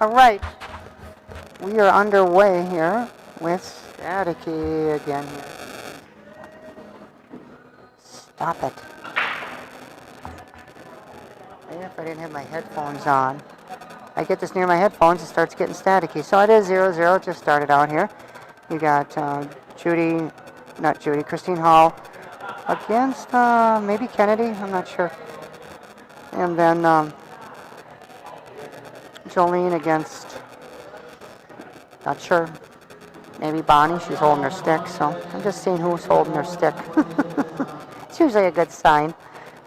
Alright, we are underway here with staticky again here. Stop it. Maybe if I didn't have my headphones on. I get this near my headphones, it starts getting staticky. So it is 0-0, it just started out here. You got Christine Hall against maybe Kennedy, I'm not sure. And then Jolene against, not sure, maybe Bonnie. She's holding her stick, so I'm just seeing who's holding her stick. It's usually a good sign.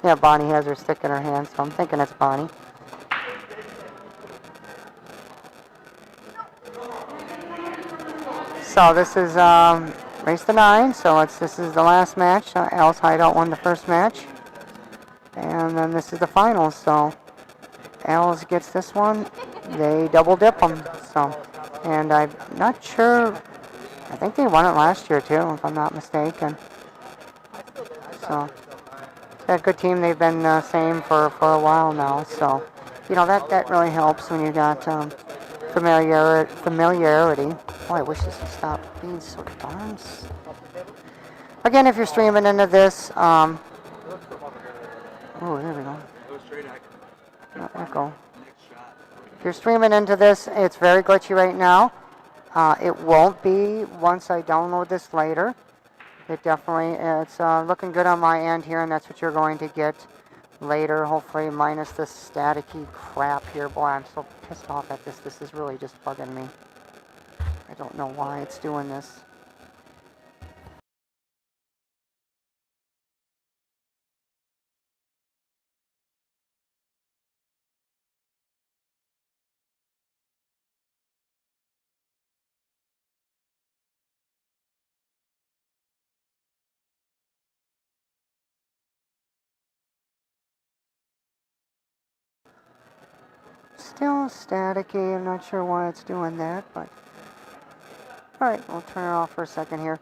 Yeah, Bonnie has her stick in her hand, so I'm thinking it's Bonnie. So this is race to 9, so this is the last match. Al's Hideout won the first match. And then this is the finals, so Al's gets this one. They double dip them, so. And I'm not sure, I think they won it last year too, if I'm not mistaken. So, it's a good team. They've been the same for a while now, so, you know, that really helps when you got familiarity. Oh, I wish this would stop being so darn. Again, if you're streaming into this, oh, there we go. No echo. If you're streaming into this, it's very glitchy right now. It won't be once I download this later. It's looking good on my end here, and that's what you're going to get later, hopefully, minus the staticky crap here. Boy, I'm so pissed off at this. This is really just bugging me. I don't know why it's doing this. Still staticky. I'm not sure why it's doing that, but alright, we'll turn it off for a second here.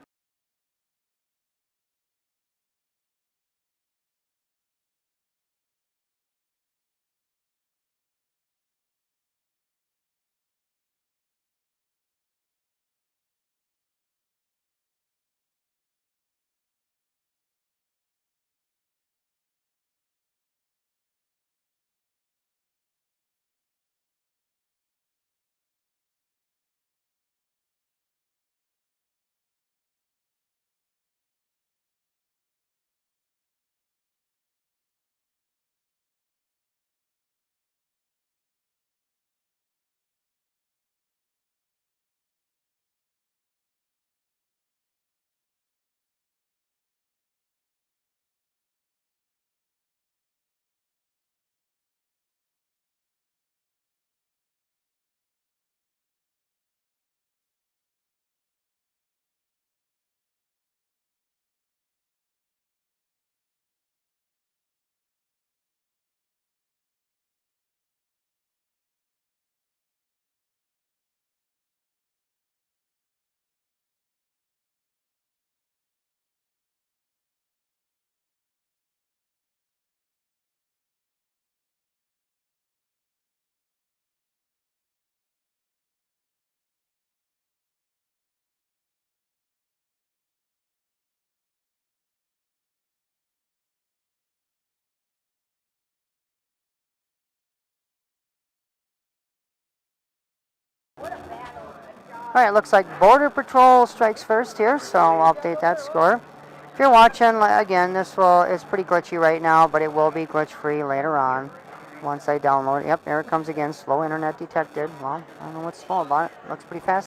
Alright, looks like Border Patrol strikes first here, so I'll update that score. If you're watching, again, it's pretty glitchy right now, but it will be glitch-free later on once I download it. Yep, there it comes again, slow internet detected. Well, I don't know what's slow about it. Looks pretty fast.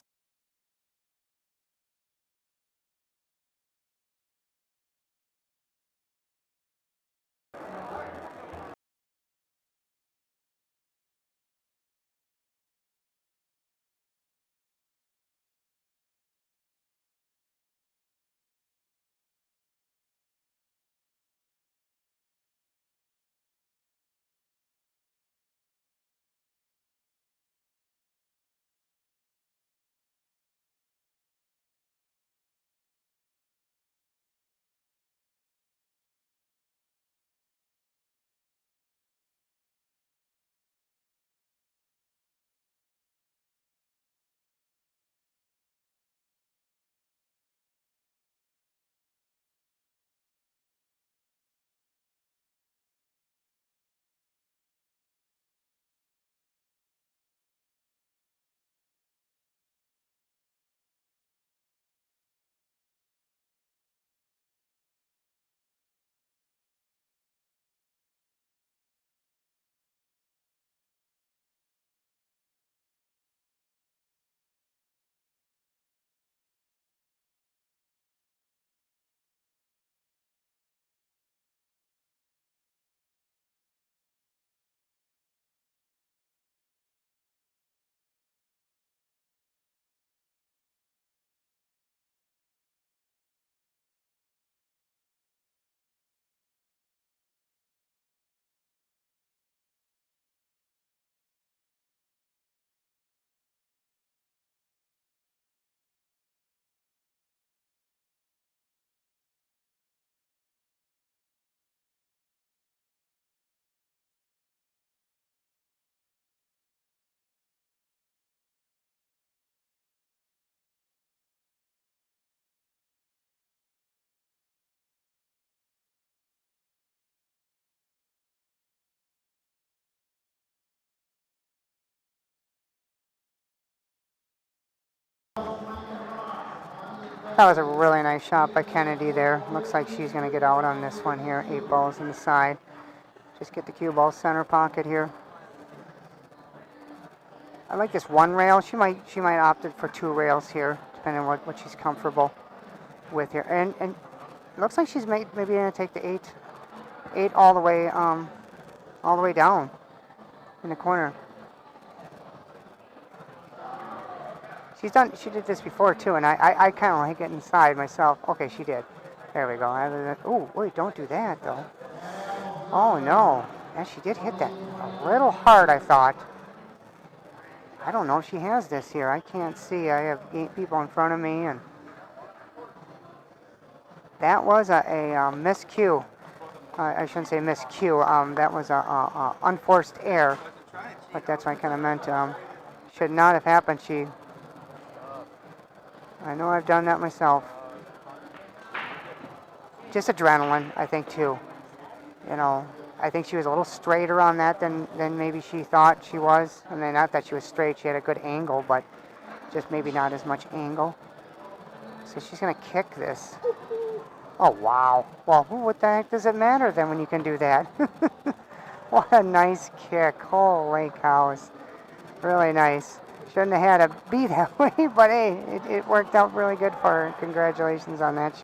That was a really nice shot by Kennedy there. Looks like she's going to get out on this one here. 8 balls in the side. Just get the cue ball center pocket here. I like this one rail. She might opt for 2 rails here, depending on what she's comfortable with here. And it looks like she's maybe going to take the 8 all the way down in the corner. She did this before too, and I kind of like it inside myself. Okay, she did. There we go. Oh, wait, don't do that though. Oh no, yeah, she did hit that a little hard, I thought. I don't know if she has this here. I can't see. I have 8 people in front of me, and that was a miscue. I shouldn't say miscue. That was a unforced error, but that's what I kind of meant. Should not have happened. I know I've done that myself. Just adrenaline, I think, too. You know, I think she was a little straighter on that than maybe she thought she was. I mean, not that she was straight. She had a good angle, but just maybe not as much angle. So she's going to kick this. Oh, wow. Well, what the heck does it matter then when you can do that? What a nice kick. Holy cows. Really nice. Shouldn't have had to be that way, but hey, it worked out really good for her. Congratulations on that.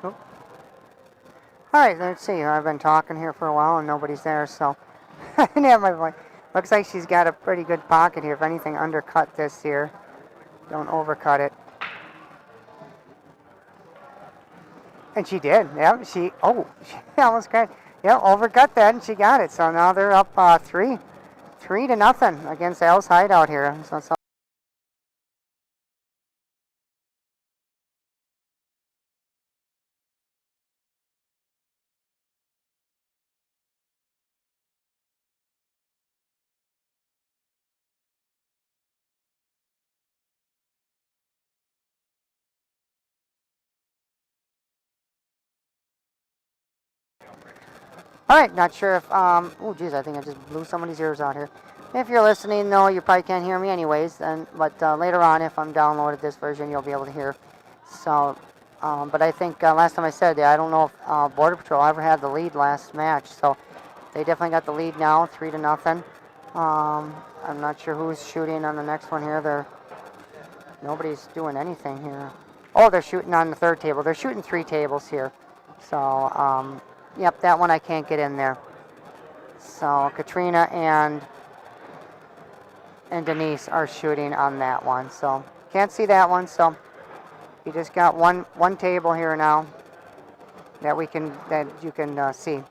Oh. All right, let's see. I've been talking here for a while and nobody's there, so I didn't have my voice. Looks like she's got a pretty good pocket here. If anything, undercut this here. Don't overcut it. And she did. Yeah, she almost got, yeah, overcut that, and she got it. So now they're up 3-0 against Al's Hideout here. So it's all right. Not sure if oh geez, I think I just blew somebody's ears out here. If you're listening, no, you probably can't hear me anyways. But later on, if I'm downloaded this version, you'll be able to hear. So, but I think last time I said that I don't know if Border Patrol ever had the lead last match. So they definitely got the lead now, 3-0. I'm not sure who's shooting on the next one here. Nobody's doing anything here. Oh, they're shooting on the 3rd table. They're shooting 3 tables here. So, yep, that one I can't get in there. So Katrina and Denise are shooting on that one. So can't see that one. So you just got one table here now that you can see.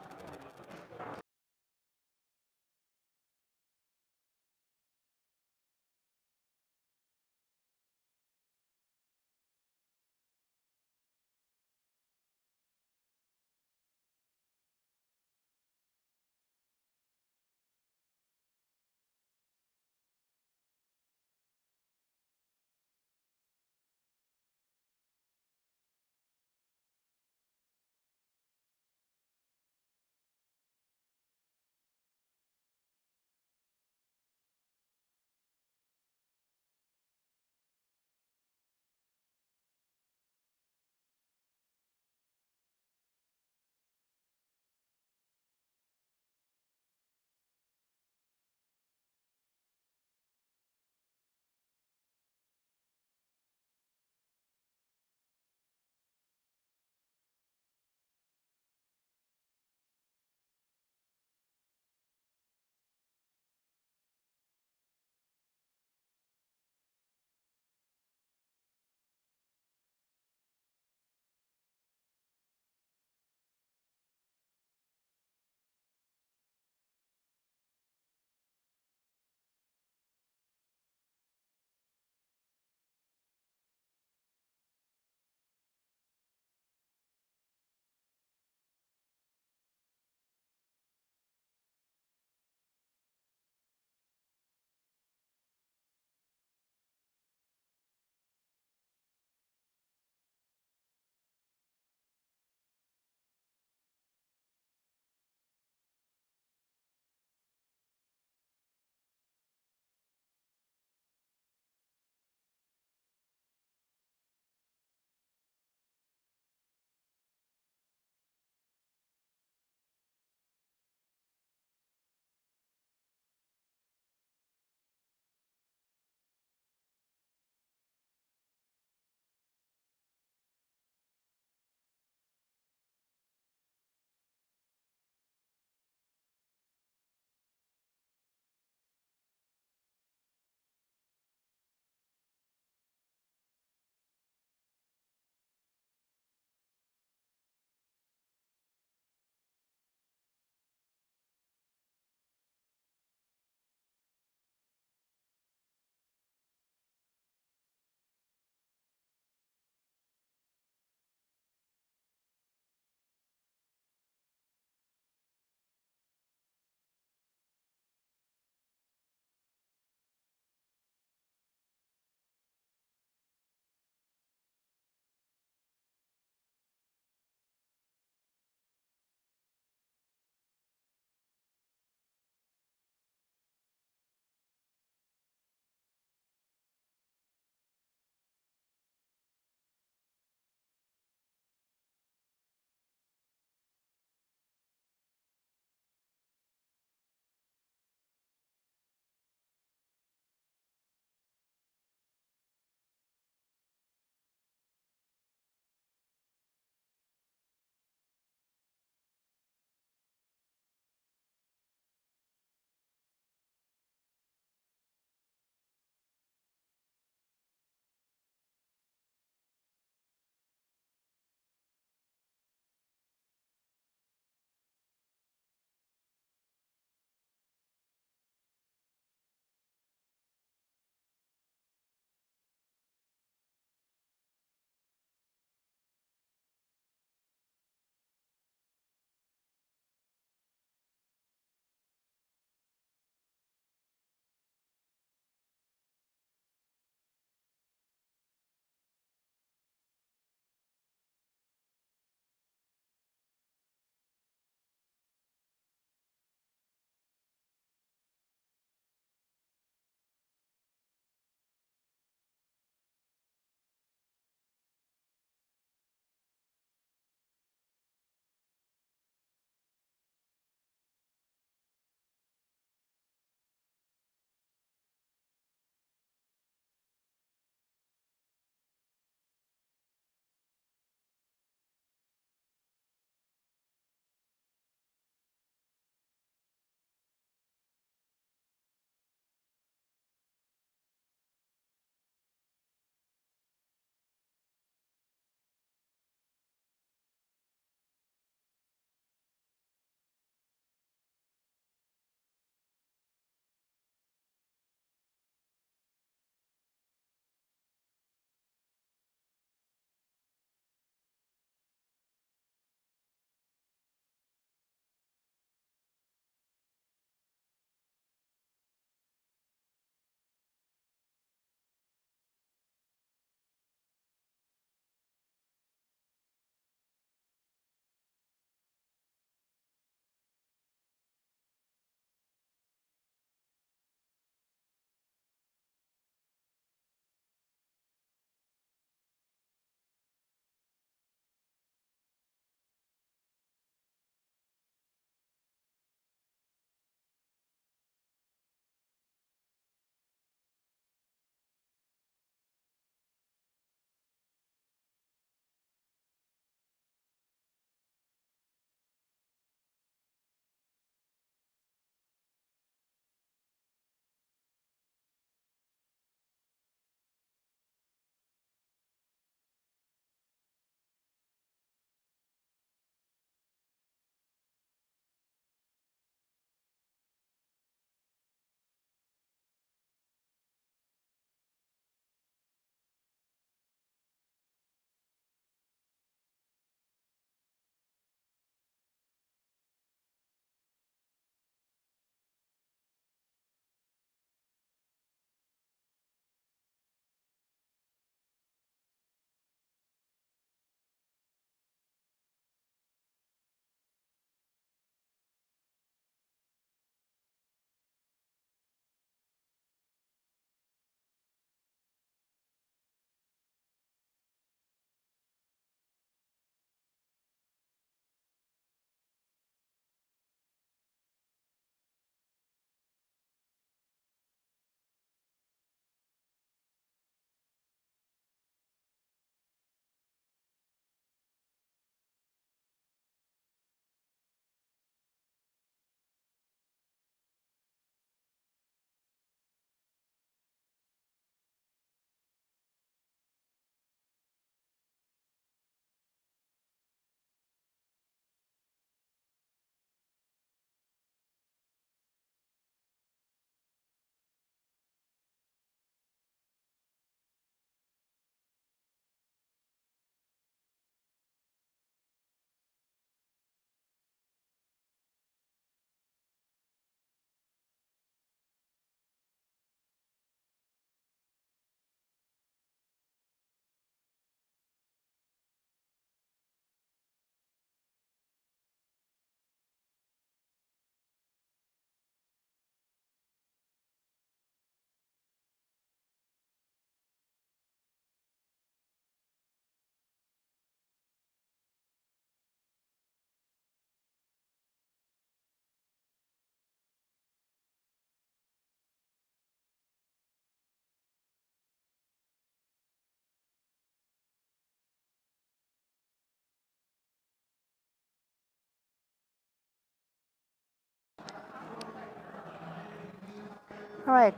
All right.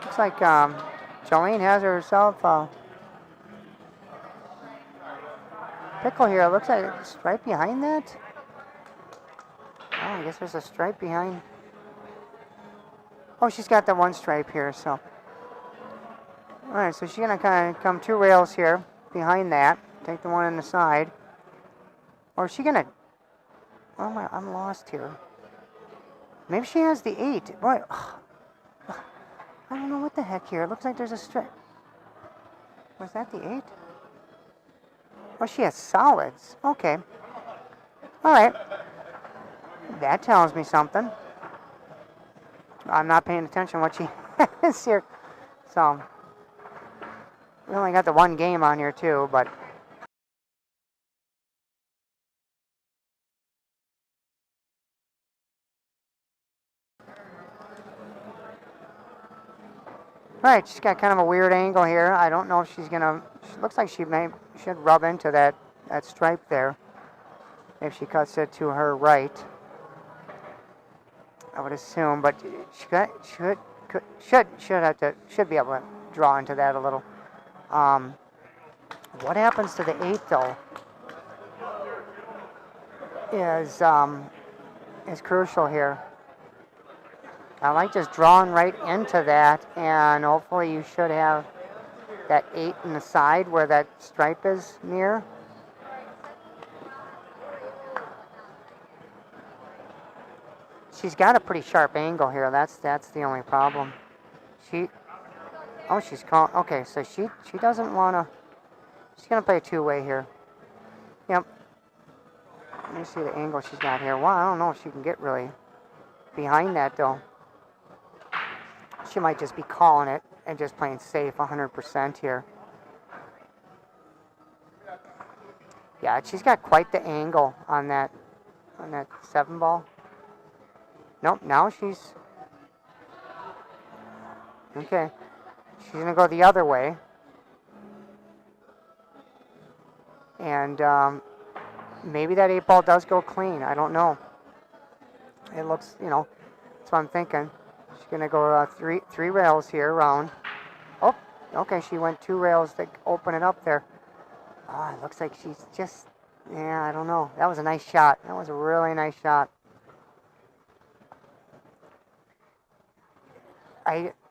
Looks like Jolene has herself a pickle here. Looks like a stripe behind that. Oh, I guess there's a stripe behind. Oh, she's got the one stripe here, so. All right, so she's gonna kind of come 2 rails here behind that. Take the one on the side. Or is she gonna? Oh, I'm lost here. Maybe she has the 8. What? I don't know what the heck here. It looks like there's a stripe. Was that the 8? Oh, she has solids. Okay. All right. That tells me something. I'm not paying attention what she has here. So, we only got the 1 game on here too, but. All right, she's got kind of a weird angle here. I don't know if she's gonna. She looks like she should rub into that stripe there. If she cuts it to her right, I would assume. But she should be able to draw into that a little. What happens to the 8 though is crucial here. I like just drawing right into that, and hopefully you should have that 8 in the side where that stripe is near. She's got a pretty sharp angle here. That's the only problem. She's calling. Okay, so she doesn't wanna. She's gonna play a 2-way here. Yep. Let me see the angle she's got here. Well, I don't know if she can get really behind that though. She might just be calling it and just playing safe 100% here. Yeah, she's got quite the angle on that 7 ball. Nope, now she's okay. She's gonna go the other way, and maybe that 8 ball does go clean. I don't know. It looks, that's what I'm thinking. She's gonna go 3 rails here around. Oh, okay, she went 2 rails to open it up there. Oh, it looks like she's just, yeah, I don't know. That was a nice shot. That was a really nice shot.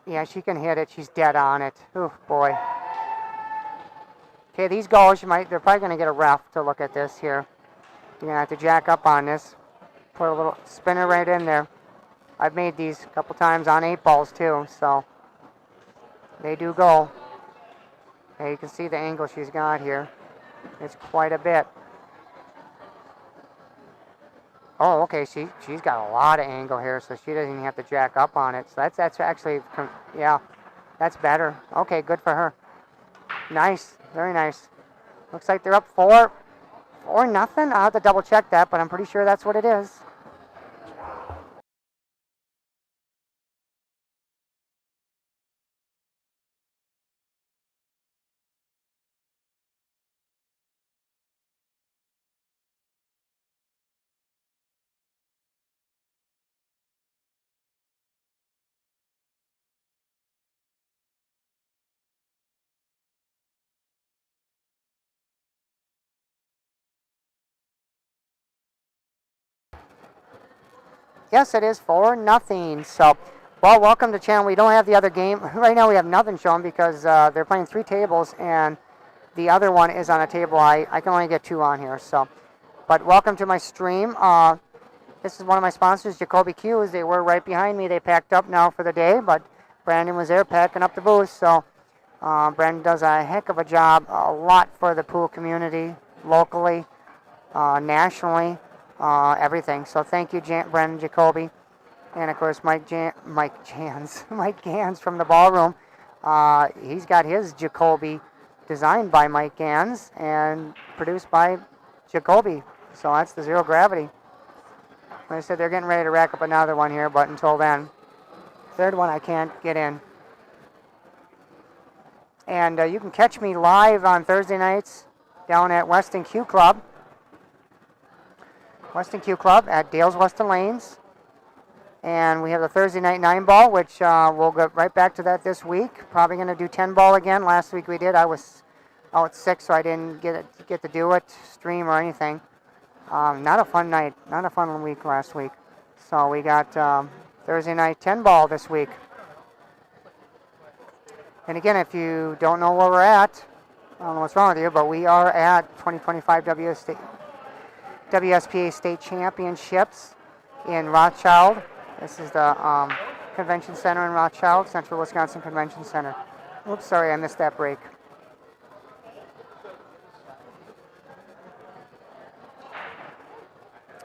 Yeah, she can hit it. She's dead on it. Oh boy. Okay, these goals, they're probably gonna get a ref to look at this here. You're gonna have to jack up on this. Put a little spinner right in there. I've made these a couple times on 8 balls too, so they do go. And you can see the angle she's got here. It's quite a bit. Oh, okay, she's got a lot of angle here, so she doesn't even have to jack up on it. So that's actually, yeah, that's better. Okay, good for her. Nice, very nice. Looks like they're up 4-0. I'll have to double check that, but I'm pretty sure that's what it is. Yes, it is 4-0. So, well, welcome to the channel. We don't have the other game. Right now we have nothing shown because they're playing 3 tables and the other one is on a table. I can only get 2 on here. So, but welcome to my stream. This is one of my sponsors, Jacoby Q's. They were right behind me. They packed up now for the day, but Brandon was there packing up the booth. So, Brandon does a heck of a job, a lot for the pool community, locally, nationally. Everything. So thank you, Brendan Jacoby, and of course Mike Gans from the ballroom. He's got his Jacoby designed by Mike Gans and produced by Jacoby. So that's the zero gravity. Like I said, they're getting ready to rack up another one here, but until then, 3rd one I can't get in. And you can catch me live on Thursday nights down at Weston Q Club. Weston Q Club at Dale's Weston Lanes. And we have the Thursday night 9-ball, which we'll go right back to that this week. Probably going to do 10-ball again. Last week we did. I was out sick, so I didn't get to do it, stream or anything. Not a fun night. Not a fun week last week. So we got Thursday night 10-ball this week. And again, if you don't know where we're at, I don't know what's wrong with you, but we are at 2025 WSPA State Championships in Rothschild. This is the Convention Center in Rothschild, Central Wisconsin Convention Center. Oops, sorry, I missed that break.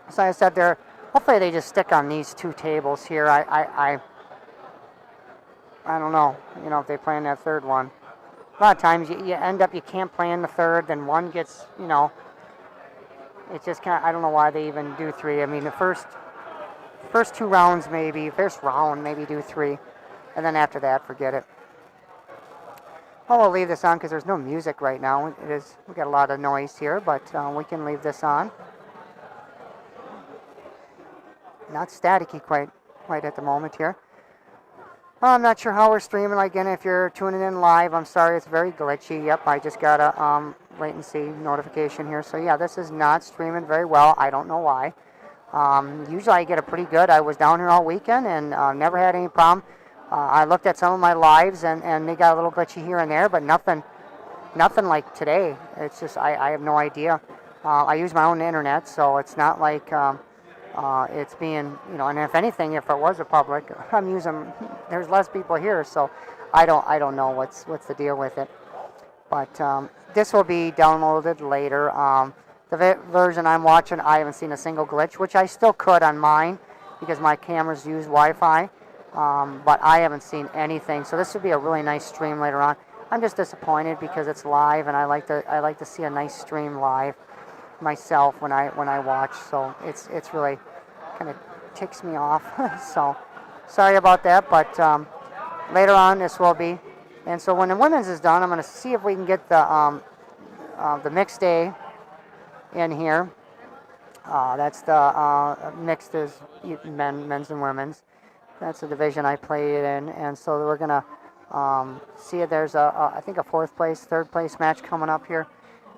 So I said there, hopefully they just stick on these two tables here. I don't know, if they play in that third one. A lot of times you end up, you can't play in the third, then one gets, it's just kind of, I don't know why they even do three. I mean, the first two rounds maybe, first round maybe do three, and then after that, forget it. Well, we'll leave this on because there's no music right now. We got a lot of noise here, but we can leave this on. Not staticky quite at the moment here. I'm not sure how we're streaming. Again, if you're tuning in live, I'm sorry, it's very glitchy. Yep, I just got a latency notification here. So yeah, this is not streaming very well. I don't know why. Usually I get a pretty good. I was down here all weekend and never had any problem. I looked at some of my lives and they got a little glitchy here and there, but nothing like today. It's just I have no idea. I use my own internet, so it's not like it's being, and if anything, if it was a public, there's less people here, so I don't know what's the deal with it. But this will be downloaded later. The version I'm watching, I haven't seen a single glitch, which I still could on mine because my cameras use Wi-Fi, but I haven't seen anything. So this would be a really nice stream later on. I'm just disappointed because it's live, and I like to see a nice stream live myself when I watch. So it's really kind of ticks me off. So sorry about that, but later on this will be. And so when the women's is done, I'm going to see if we can get the mixed day in here. That's the mixed is men's and women's. That's the division I played in, and so we're gonna see if there's I think a third place match coming up here,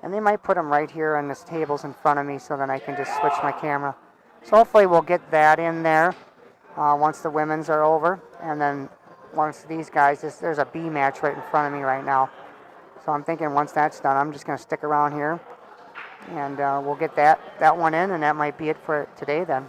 and they might put them right here on this tables in front of me, so then I can just switch my camera. So hopefully we'll get that in there once the women's are over, and then once these guys, there's a B match right in front of me right now. So I'm thinking once that's done, I'm just gonna stick around here, and we'll get that one in, and that might be it for today then.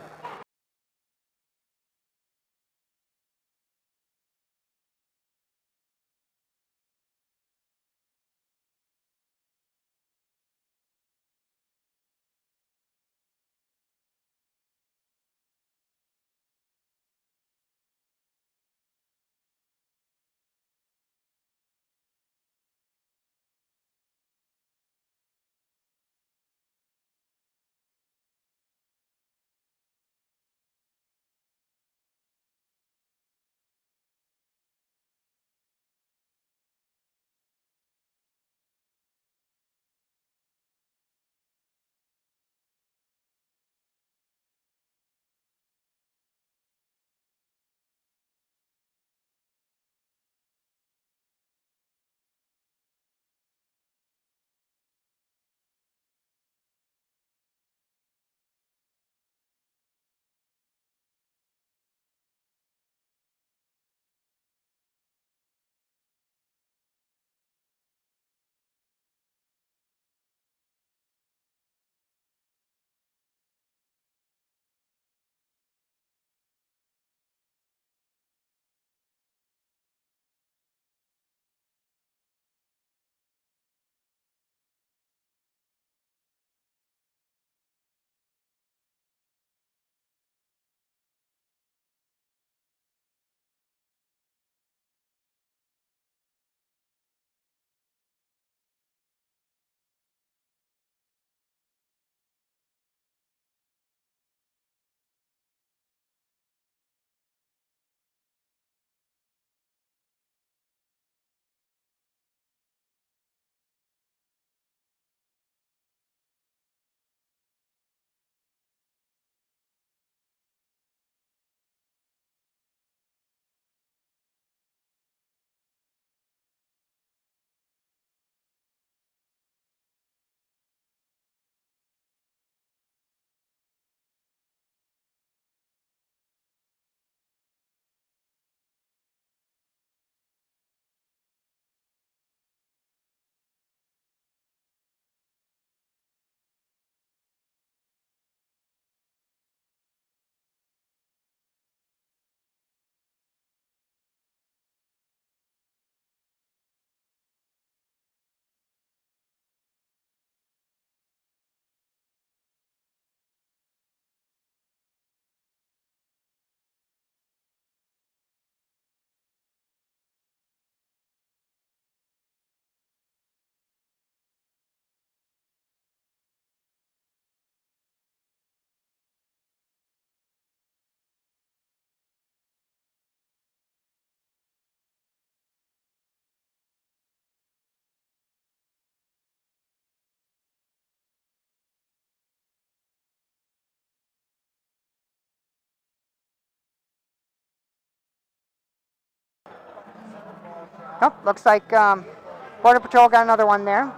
Nope, looks like Border Patrol got another one there.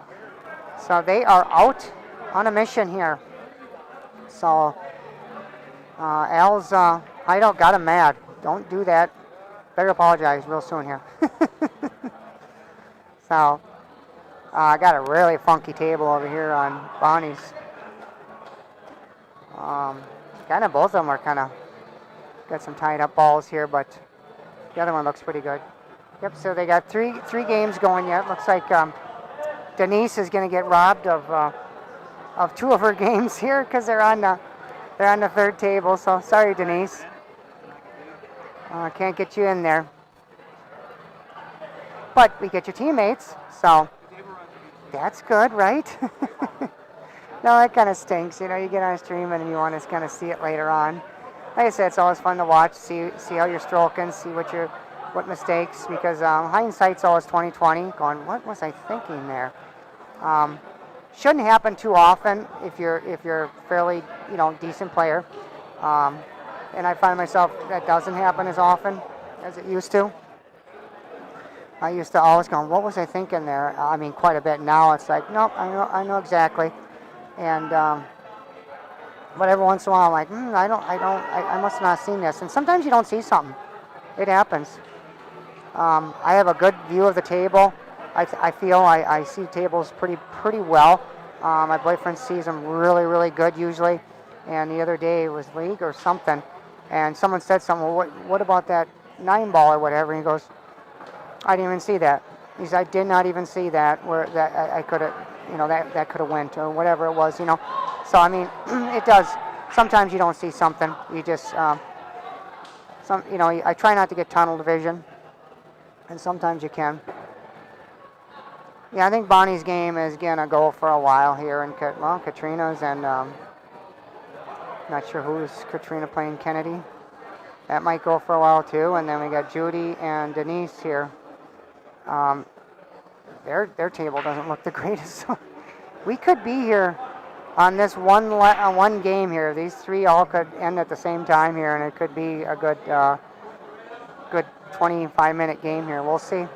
So they are out on a mission here. So Al's Hideout got him mad. Don't do that. Better apologize real soon here. So I got a really funky table over here on Bonnie's. Kind of both of them are kind of got some tied up balls here, but the other one looks pretty good. Yep. So they got three games going yet. Looks like Denise is going to get robbed of two of her games here because they're on the third table. So sorry, Denise. Can't get you in there. But we get your teammates, so that's good, right? No, that kind of stinks. You know, you get on a stream and you want to kind of see it later on. Like I said, it's always fun to watch, see how you're stroking, see what mistakes, because hindsight's always 20/20. Going, what was I thinking there? Shouldn't happen too often if you're fairly decent player. And I find myself that doesn't happen as often as it used to. I used to always go, what was I thinking there? I mean, quite a bit. Now it's like, nope, I know exactly. And but every once in a while, I'm like, I must have not seen this. And sometimes you don't see something. It happens. I have a good view of the table. I feel I see tables pretty well. My boyfriend sees them really, really good usually. And the other day it was league or something, and someone said something. Well, what about that 9-ball or whatever? And he goes, I didn't even see that. He said, I did not even see that where that I could have, that could have went or whatever it was, So I mean, it does. Sometimes you don't see something. You just I try not to get tunnel vision, and sometimes you can. Yeah, I think Bonnie's game is gonna go for a while here, and Katrina's and not sure who's Katrina playing Kennedy. That might go for a while too, and then we got Judy and Denise here. Their table doesn't look the greatest. We could be here on this one game here. These three all could end at the same time here, and it could be a good 25-minute game here. We'll see.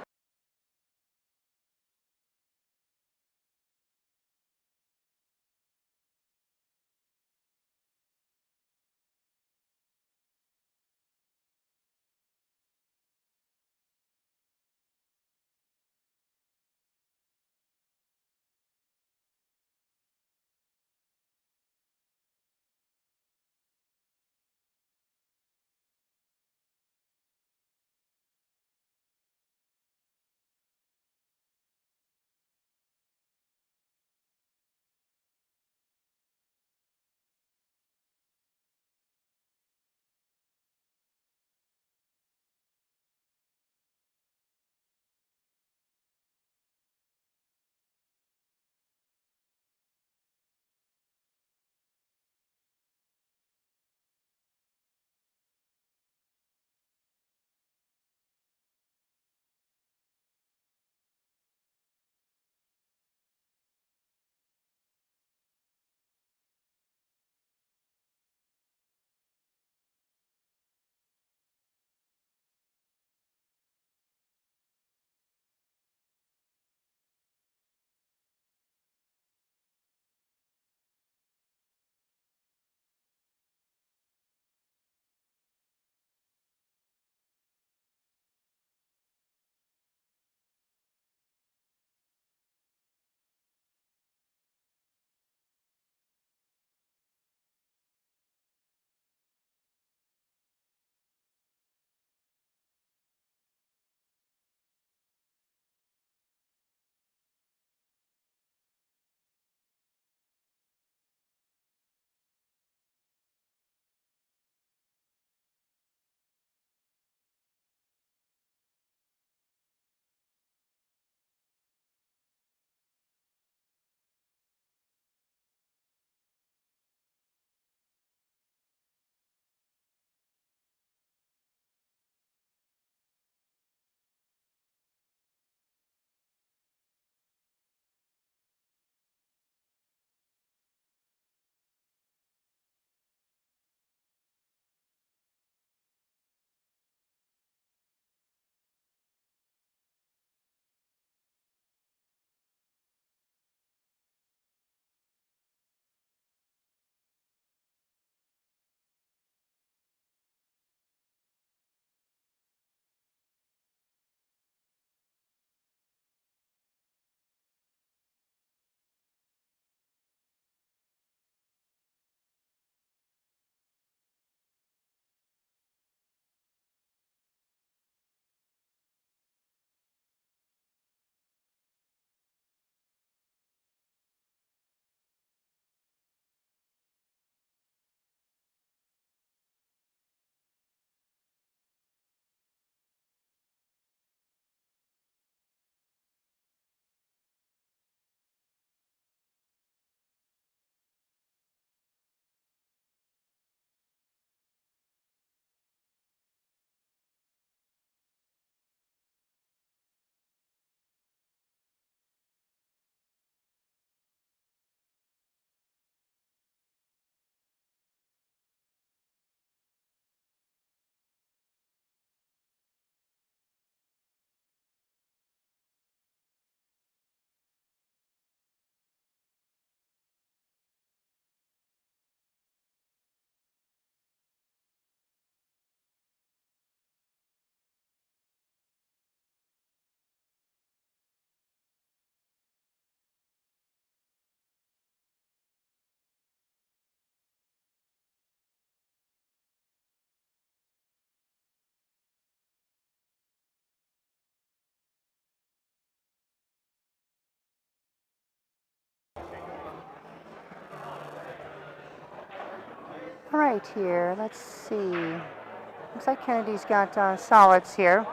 All right, here, let's see. Looks like Kennedy's got solids here.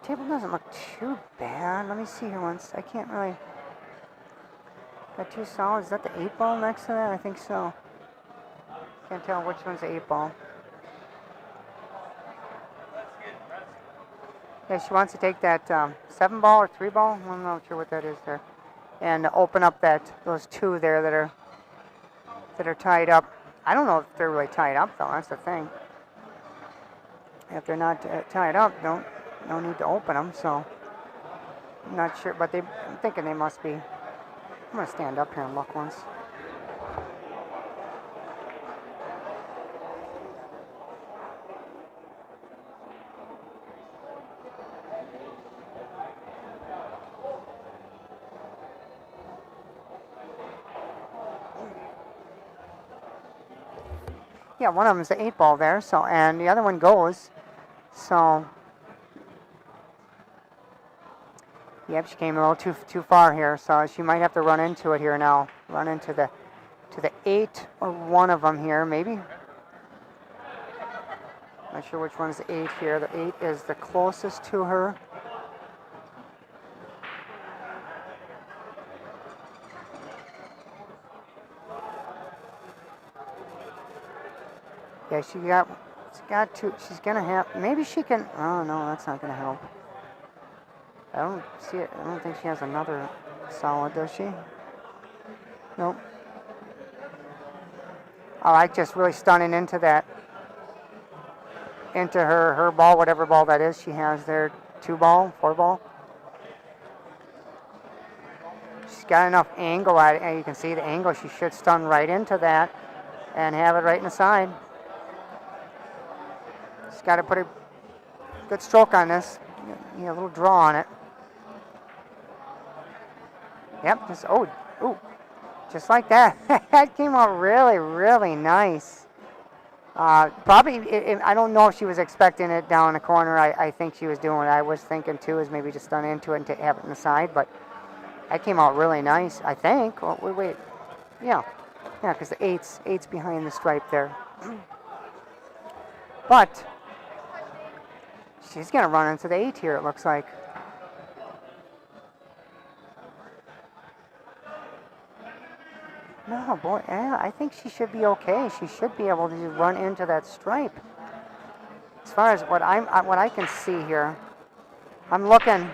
Table doesn't look too bad. Let me see here once. I can't really. Got 2 solids. Is that the 8 ball next to that? I think so. Can't tell which one's the 8 ball. Yeah, she wants to take that 7 ball or 3 ball. I'm not sure what that is there, and open up those 2 there that are tied up. I don't know if they're really tied up though. That's the thing. If they're not tied up, no need to open them. So I'm not sure, but I'm thinking they must be. I'm gonna stand up here and look once. Yeah, one of them is the 8 ball there, so, and the other one goes. So, yep, she came a little too far here, so she might have to run into it here now. Run into the 8 or one of them here, maybe. Not sure which one's the 8 here. The 8 is the closest to her. Yeah, she's got 2. She's gonna have. Maybe she can. Oh no, that's not gonna help. I don't see it. I don't think she has another solid, does she? Nope. I like just really stunning into that. Into her ball, whatever ball that is she has there. 2 ball, 4 ball. She's got enough angle at it, and you can see the angle. She should stun right into that and have it right in the side. She's got to put a good stroke on this. You know, a little draw on it. Yep, just like that. That came out really, really nice. Probably, I don't know if she was expecting it down in the corner. I think she was doing what I was thinking too, is maybe just stun into it and have it in the side, but that came out really nice, I think. Well, wait. Yeah, because the eight's behind the stripe there. But she's going to run into the 8 here, it looks like. No, boy, yeah, I think she should be okay. She should be able to run into that stripe. As far as what I can see here, I'm looking.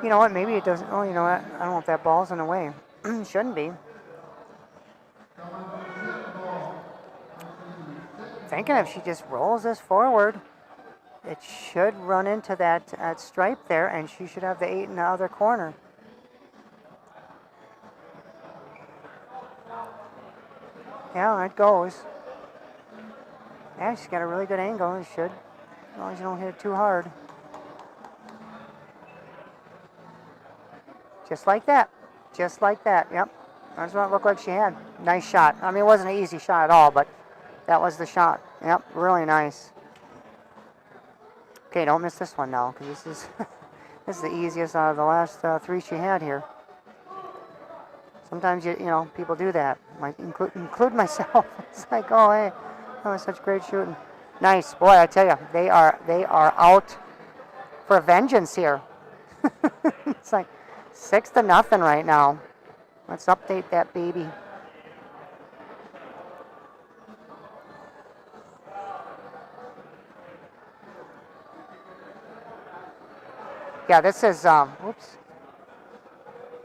You know what? Maybe it doesn't. Oh, you know what? I don't know if that ball's in the way. Shouldn't be. Thinking if she just rolls this forward, it should run into that stripe there, and she should have the 8 in the other corner. Yeah, it goes. Yeah, she's got a really good angle. It should, as long as you don't hit it too hard. Just like that. Just like that. Yep. That's what it looked like she had. Nice shot. I mean, it wasn't an easy shot at all, but that was the shot. Yep, really nice. Okay, don't miss this one now, because this is this is the easiest out of the last 3 she had here. Sometimes you know people do that. Might include myself. It's like, oh hey, that was such great shooting. Nice, boy. I tell you, they are out for vengeance here. It's like 6-0 right now. Let's update that baby. Yeah, this is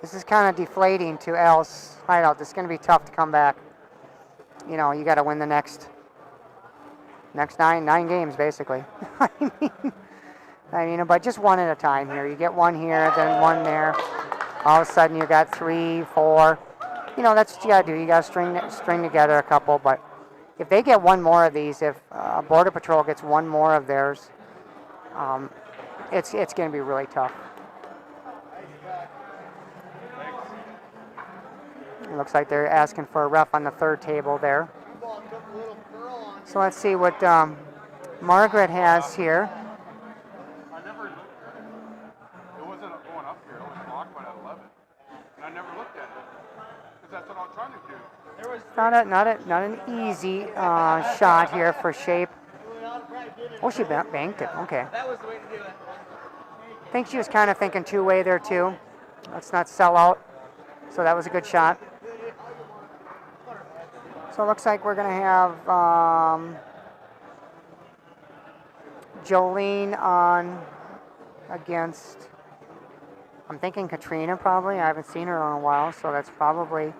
This is kind of deflating to Al's Hideout. This is going to be tough to come back. You know, you got to win the next 9 games basically. I mean, but just one at a time here. You get one here, then one there. All of a sudden, you got 3, 4. You know, that's what you got to do. You got to string together a couple. But if they get one more of these, if Border Patrol gets one more of theirs, it's going to be really tough. It looks like they're asking for a ref on the 3rd table there. So let's see what Margaret has here. I never, it wasn't going up here. It was blocked by that 11. And I never looked at it. Because that's what I was trying to do. Not an easy shot here for Shape. Oh, she banked it. Okay. That was the way to do it. I think she was kind of thinking two-way there too. Let's not sell out. So that was a good shot. So it looks like we're going to have Jolene on against, I'm thinking Katrina probably. I haven't seen her in a while, so that's probably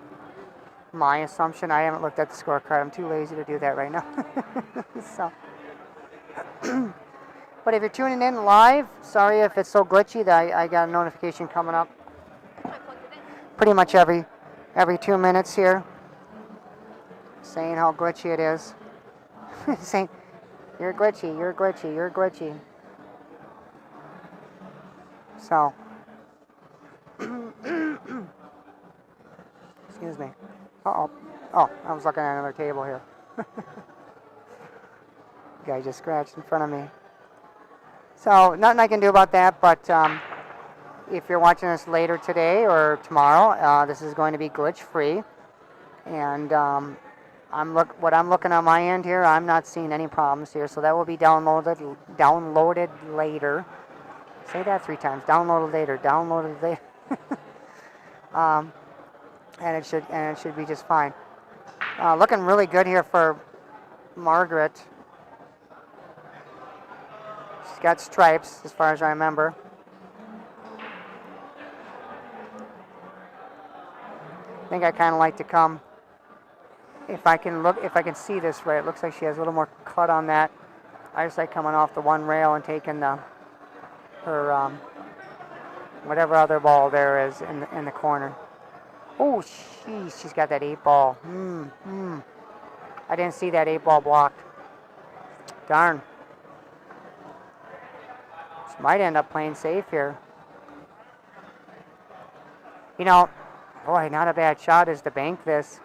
my assumption. I haven't looked at the scorecard. I'm too lazy to do that right now. So, but if you're tuning in live, sorry if it's so glitchy that I got a notification coming up pretty much every 2 minutes here, saying how glitchy it is. Saying, you're glitchy, you're glitchy, you're glitchy. So, excuse me. Uh-oh. Oh, I was looking at another table here. Guy just scratched in front of me. So, nothing I can do about that, but if you're watching this later today or tomorrow, this is going to be glitch-free. And what I'm looking on my end here, I'm not seeing any problems here, so that will be downloaded later. Say that 3 times. Downloaded later. And it should be just fine. Looking really good here for Margaret. She's got stripes, as far as I remember. I think I kind of like to come. If I can see this right, it looks like she has a little more cut on that. I just like coming off the one rail and taking her whatever other ball there is in the corner. Oh, she's got that 8 ball. I didn't see that 8 ball blocked. Darn. She might end up playing safe here. You know, boy, not a bad shot is to bank this.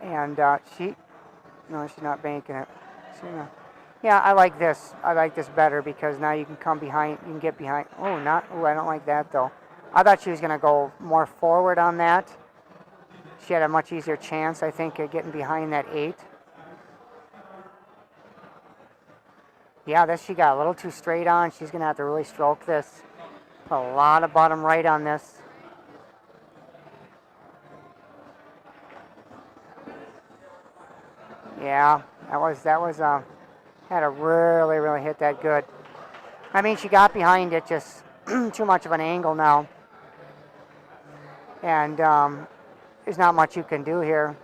And no, she's not banking it. Yeah, I like this. I like this better because now you can come behind. You can get behind. Oh, I don't like that though. I thought she was going to go more forward on that. She had a much easier chance, I think, of getting behind that 8. Yeah, she got a little too straight on. She's going to have to really stroke this. Put a lot of bottom right on this. Yeah, that was had to really hit that good. I mean, she got behind it, just too much of an angle now. And there's not much you can do here.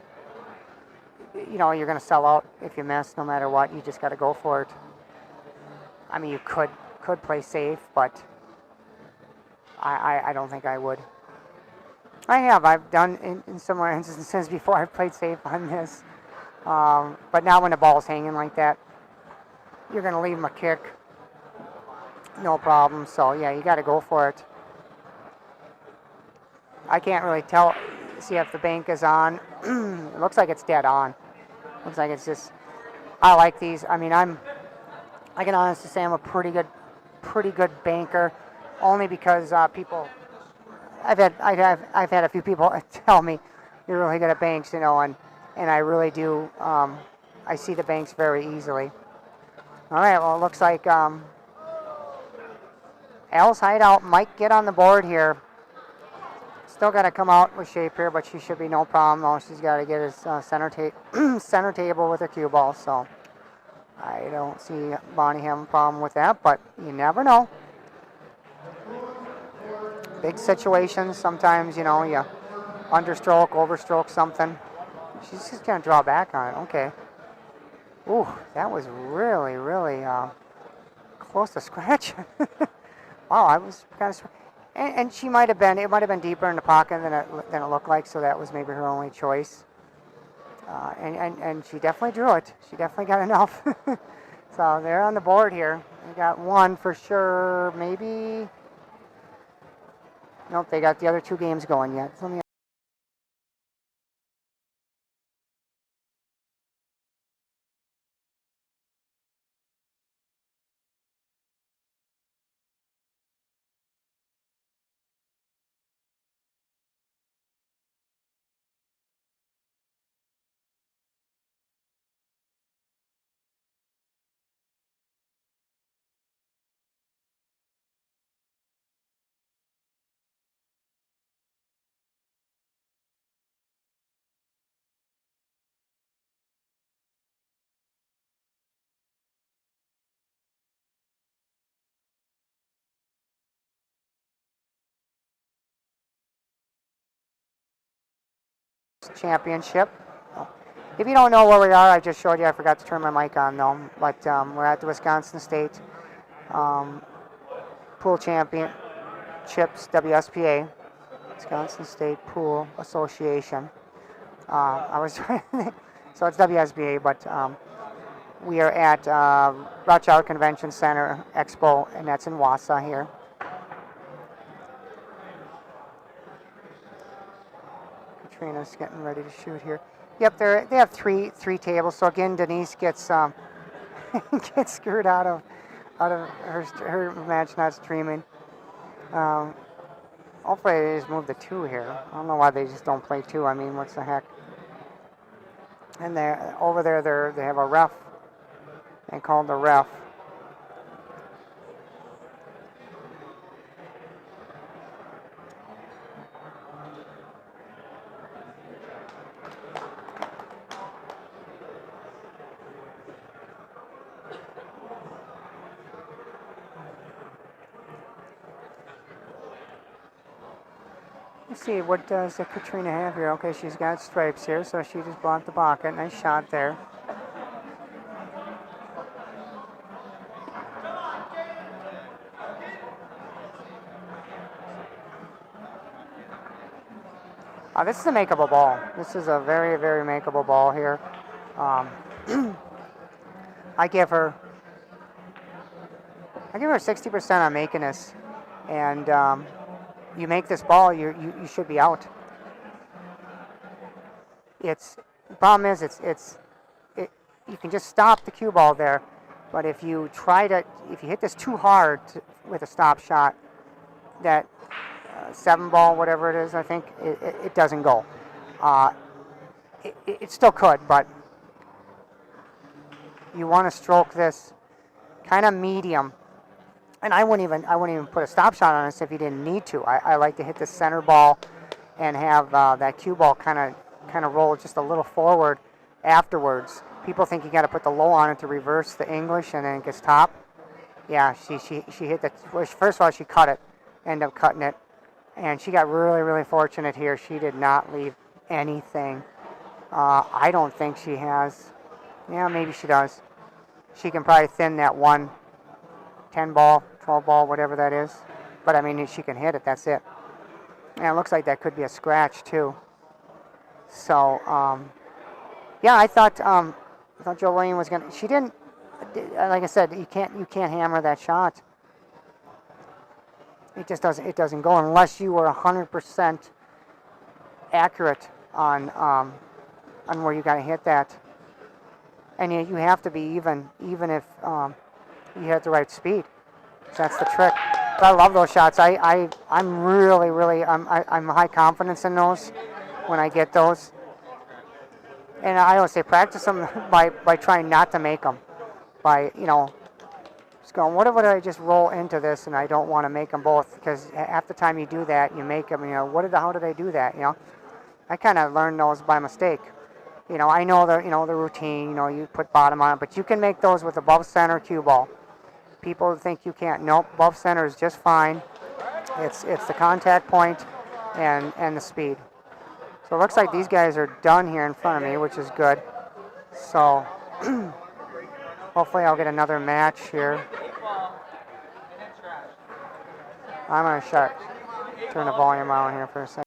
You know, you're going to sell out if you miss, no matter what. You just got to go for it. I mean, you could play safe, but I don't think I would. I've done in similar instances before. I've played safe on this. But now when the ball's hanging like that, you're going to leave them a kick. No problem. So, yeah, you got to go for it. I can't really see if the bank is on. It looks like it's dead on. Looks like it's just, I like these. I mean, I can honestly say I'm a pretty good banker, only because people, I've had a few people tell me you're really good at banks, you know, and I really do. I see the banks very easily. All right, well, it looks like Al's Hideout might get on the board here. Still got to come out with shape here, but she should be no problem. All she's got to get is center table with her cue ball. So I don't see Bonnie having a problem with that, but you never know. Big situations, sometimes, you know, you understroke, overstroke something. She's just going to draw back on it. Okay. Ooh, that was really close to scratch. Wow, I was kind of... And she might have been, it might have been deeper in the pocket than it looked like, so that was maybe her only choice. And she definitely drew it. She definitely got enough. So they're on the board here. They got one for sure, maybe. Nope, they got the other 2 games going yet. Championship. If you don't know where we are, I just showed you. I forgot to turn my mic on though. But we're at the Wisconsin State Pool Championships, WSPA, Wisconsin State Pool Association. I was so it's WSBA, but we are at Rothschild Convention Center Expo, and that's in Wausau here. Katrina's getting ready to shoot here. Yep, they have three tables. So again, Denise gets gets screwed out of her match not streaming. Hopefully they just move the 2 here. I don't know why they just don't play 2. I mean, what's the heck? And they're over there. They have a ref. They call the ref. Let's see, what does Katrina have here? Okay, she's got stripes here, so she just blocked the bucket. Nice shot there. This is a makeable ball. This is a very, very makeable ball here. I give her 60% on making this, and you make this ball, you should be out. The problem is you can just stop the cue ball there, but if you hit this too hard with a stop shot, that 7 ball, whatever it is, I think it doesn't go. It still could, but you want to stroke this kind of medium. And I wouldn't even put a stop shot on this if you didn't need to. I like to hit the center ball and have that cue ball kind of roll just a little forward afterwards. People think you got to put the low on it to reverse the English and then it gets top. Yeah, she hit that. First of all, she cut it, ended up cutting it, and she got really, really fortunate here. She did not leave anything. I don't think she has. Yeah, maybe she does. She can probably thin that 10 ball, 12 ball, whatever that is. But I mean, she can hit it, that's it. And it looks like that could be a scratch too. So, yeah, I thought Jolene was gonna, she didn't, like I said, you can't hammer that shot. It just doesn't go unless you were 100% accurate on where you gotta hit that. And you have to be even if you hit the right speed. So that's the trick. But I love those shots. I'm really I'm high confidence in those when I get those. And I always say practice them by trying not to make them. By just going, what would I just roll into this, and I don't want to make them both, because half the time you do that, you make them. How did I do that? I kind of learned those by mistake. I know the routine. You put bottom on it, but you can make those with above center cue ball. People think you can't. Nope, above center is just fine. It's the contact point and the speed. So it looks like these guys are done here in front of me, which is good. So hopefully I'll get another match here. I'm gonna turn the volume on here for a second.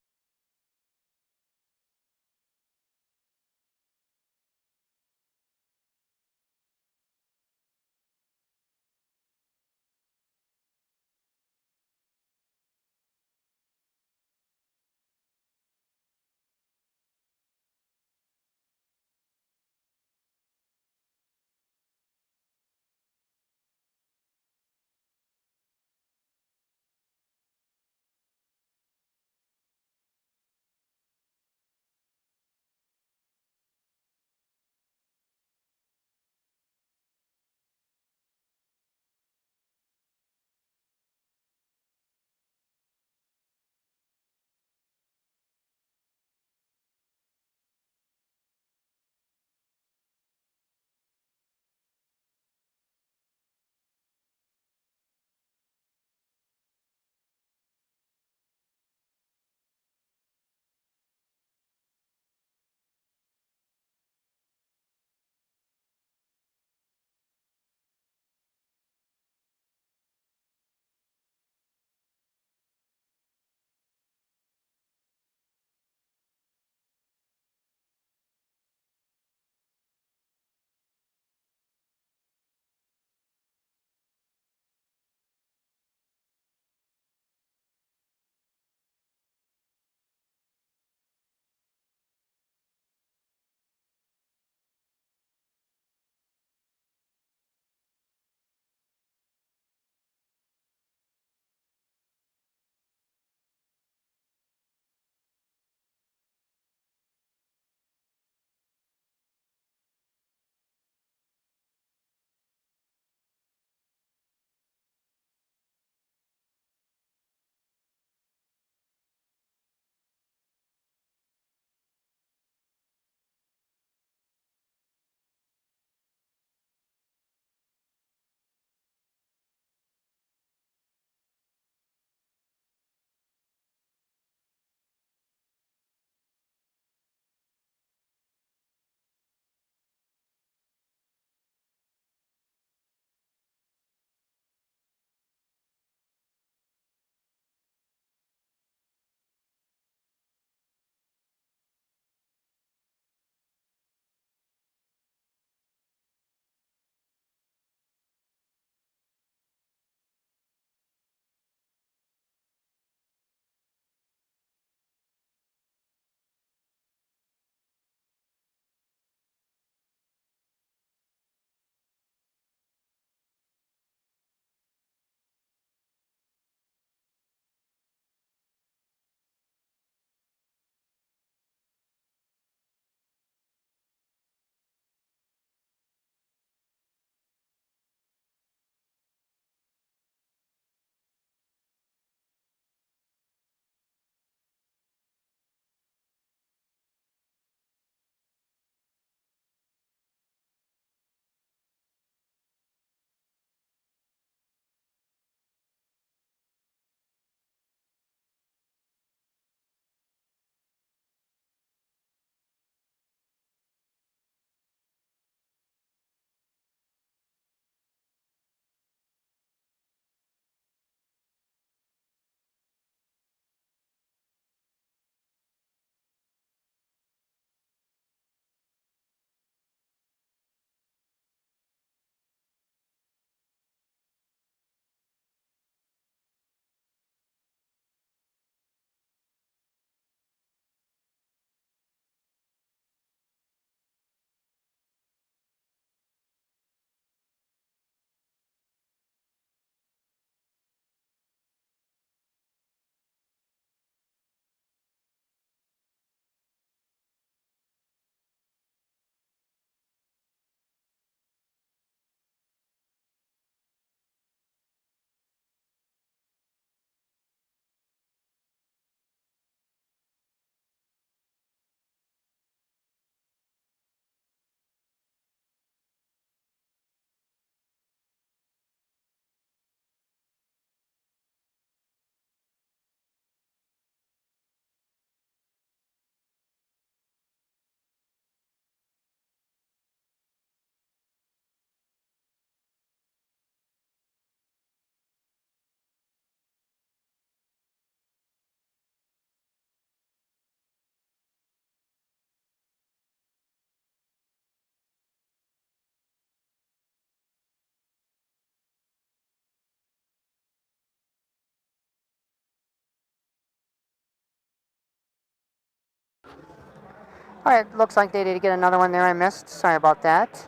All right, looks like they did get another one there I missed. Sorry about that.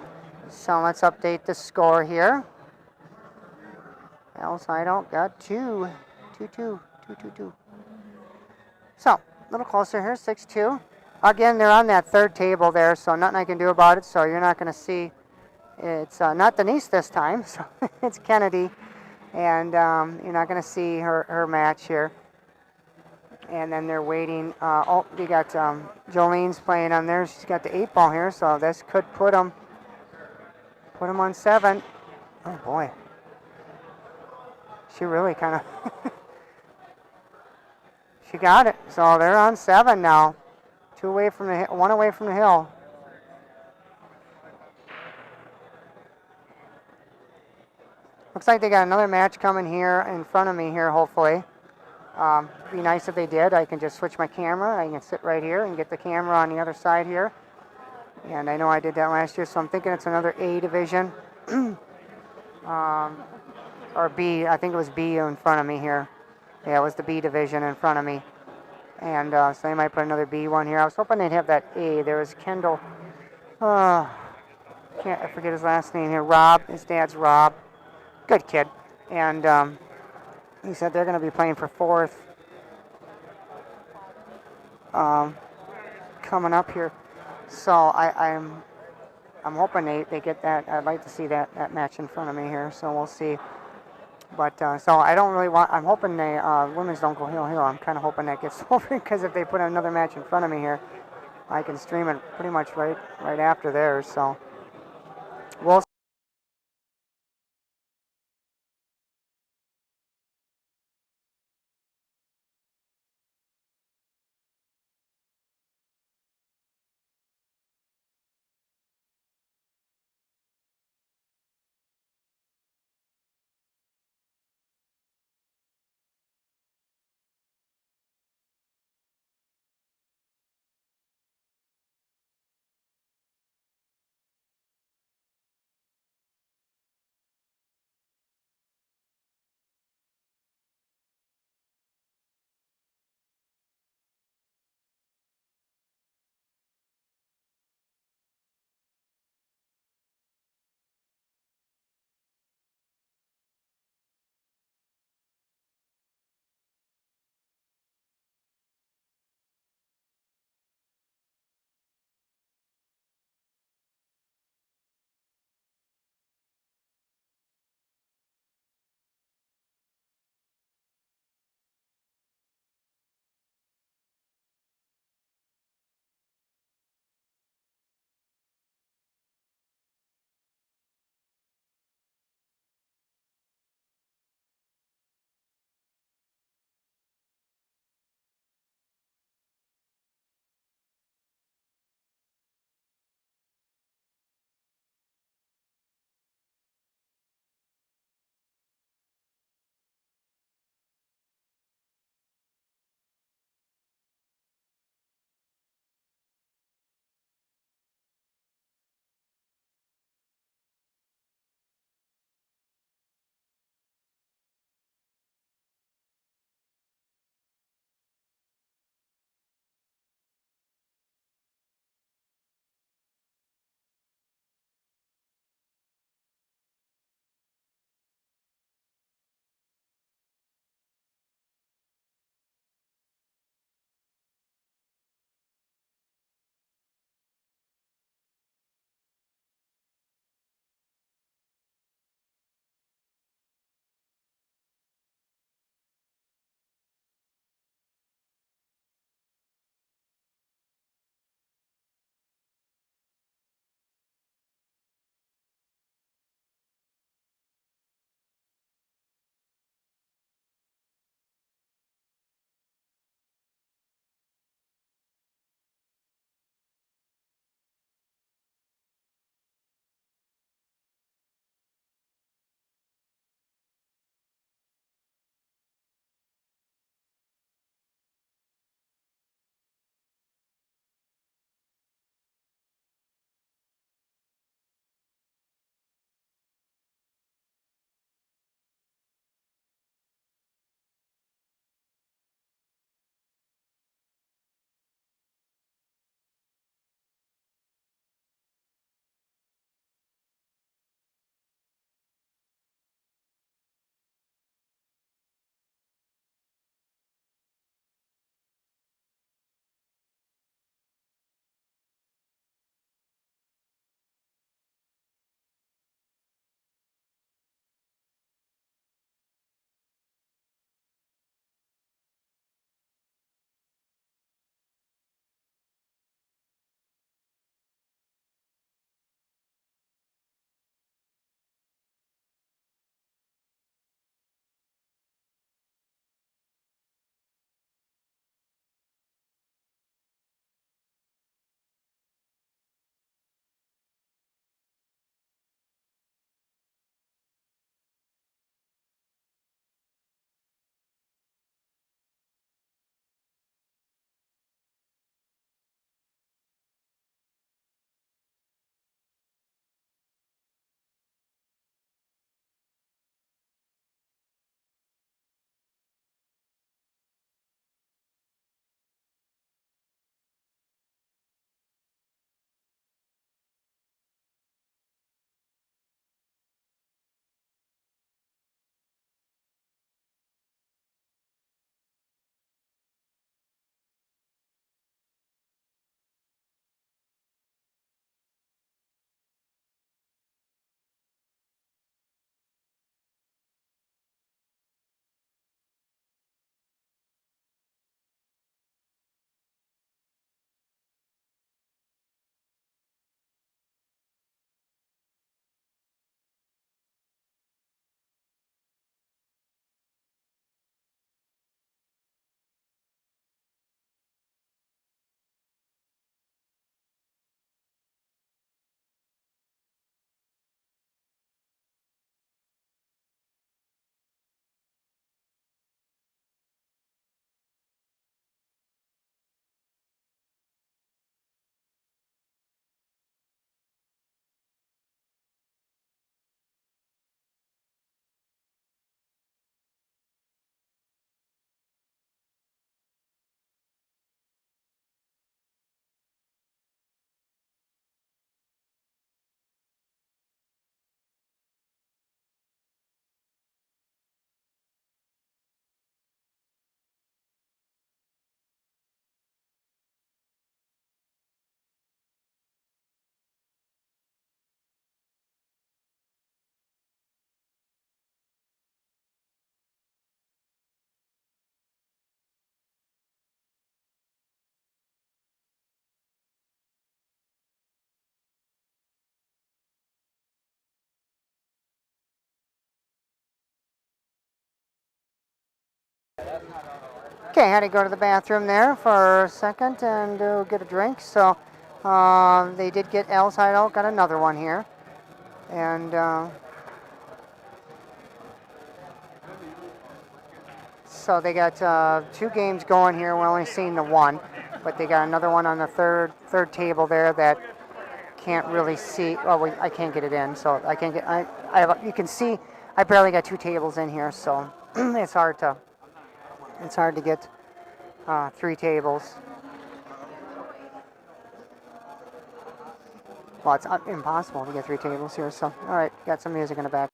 So let's update the score here. Al's Hideout got 2. 2-2. 2-2-2. So, a little closer here, 6-2. Again, they're on that third table there, so nothing I can do about it. So you're not going to see, it's not Denise this time, so it's Kennedy. And you're not going to see her match here. And then they're waiting. Oh, you got Jolene's playing on there. She's got the 8-ball here, so this could put them on 7. Oh, boy. She really kind of... She got it. So they're on 7 now. 2 away from the 1 away from the hill. Looks like they got another match coming here in front of me here, hopefully. Be nice if they did. I can just switch my camera. I can sit right here and get the camera on the other side here. And I know I did that last year, so I'm thinking it's another A division. Or B. I think it was B in front of me here. Yeah, it was the B division in front of me. And so they might put another B one here. I was hoping they'd have that A. There was Kendall. I forget his last name here. Rob. His dad's Rob. Good kid. And he said they're going to be playing for 4th coming up here. So I'm hoping they get that. I'd like to see that match in front of me here. So we'll see. But so I don't really want. I'm hoping they women's don't go hill. I'm kind of hoping that gets over because if they put another match in front of me here, I can stream it pretty much right after theirs. So we'll. Okay, I had to go to the bathroom there for a second and get a drink. So they did get Al's Hideout, got another one here. And so they got 2 games going here. We're only seeing the one, but they got another one on the third table there that can't really see. Oh, I can't get it in, so I can't get. You can see I barely got 2 tables in here, so it's hard to get 3 tables. Well, it's impossible to get 3 tables here. So all right, got some music in the back.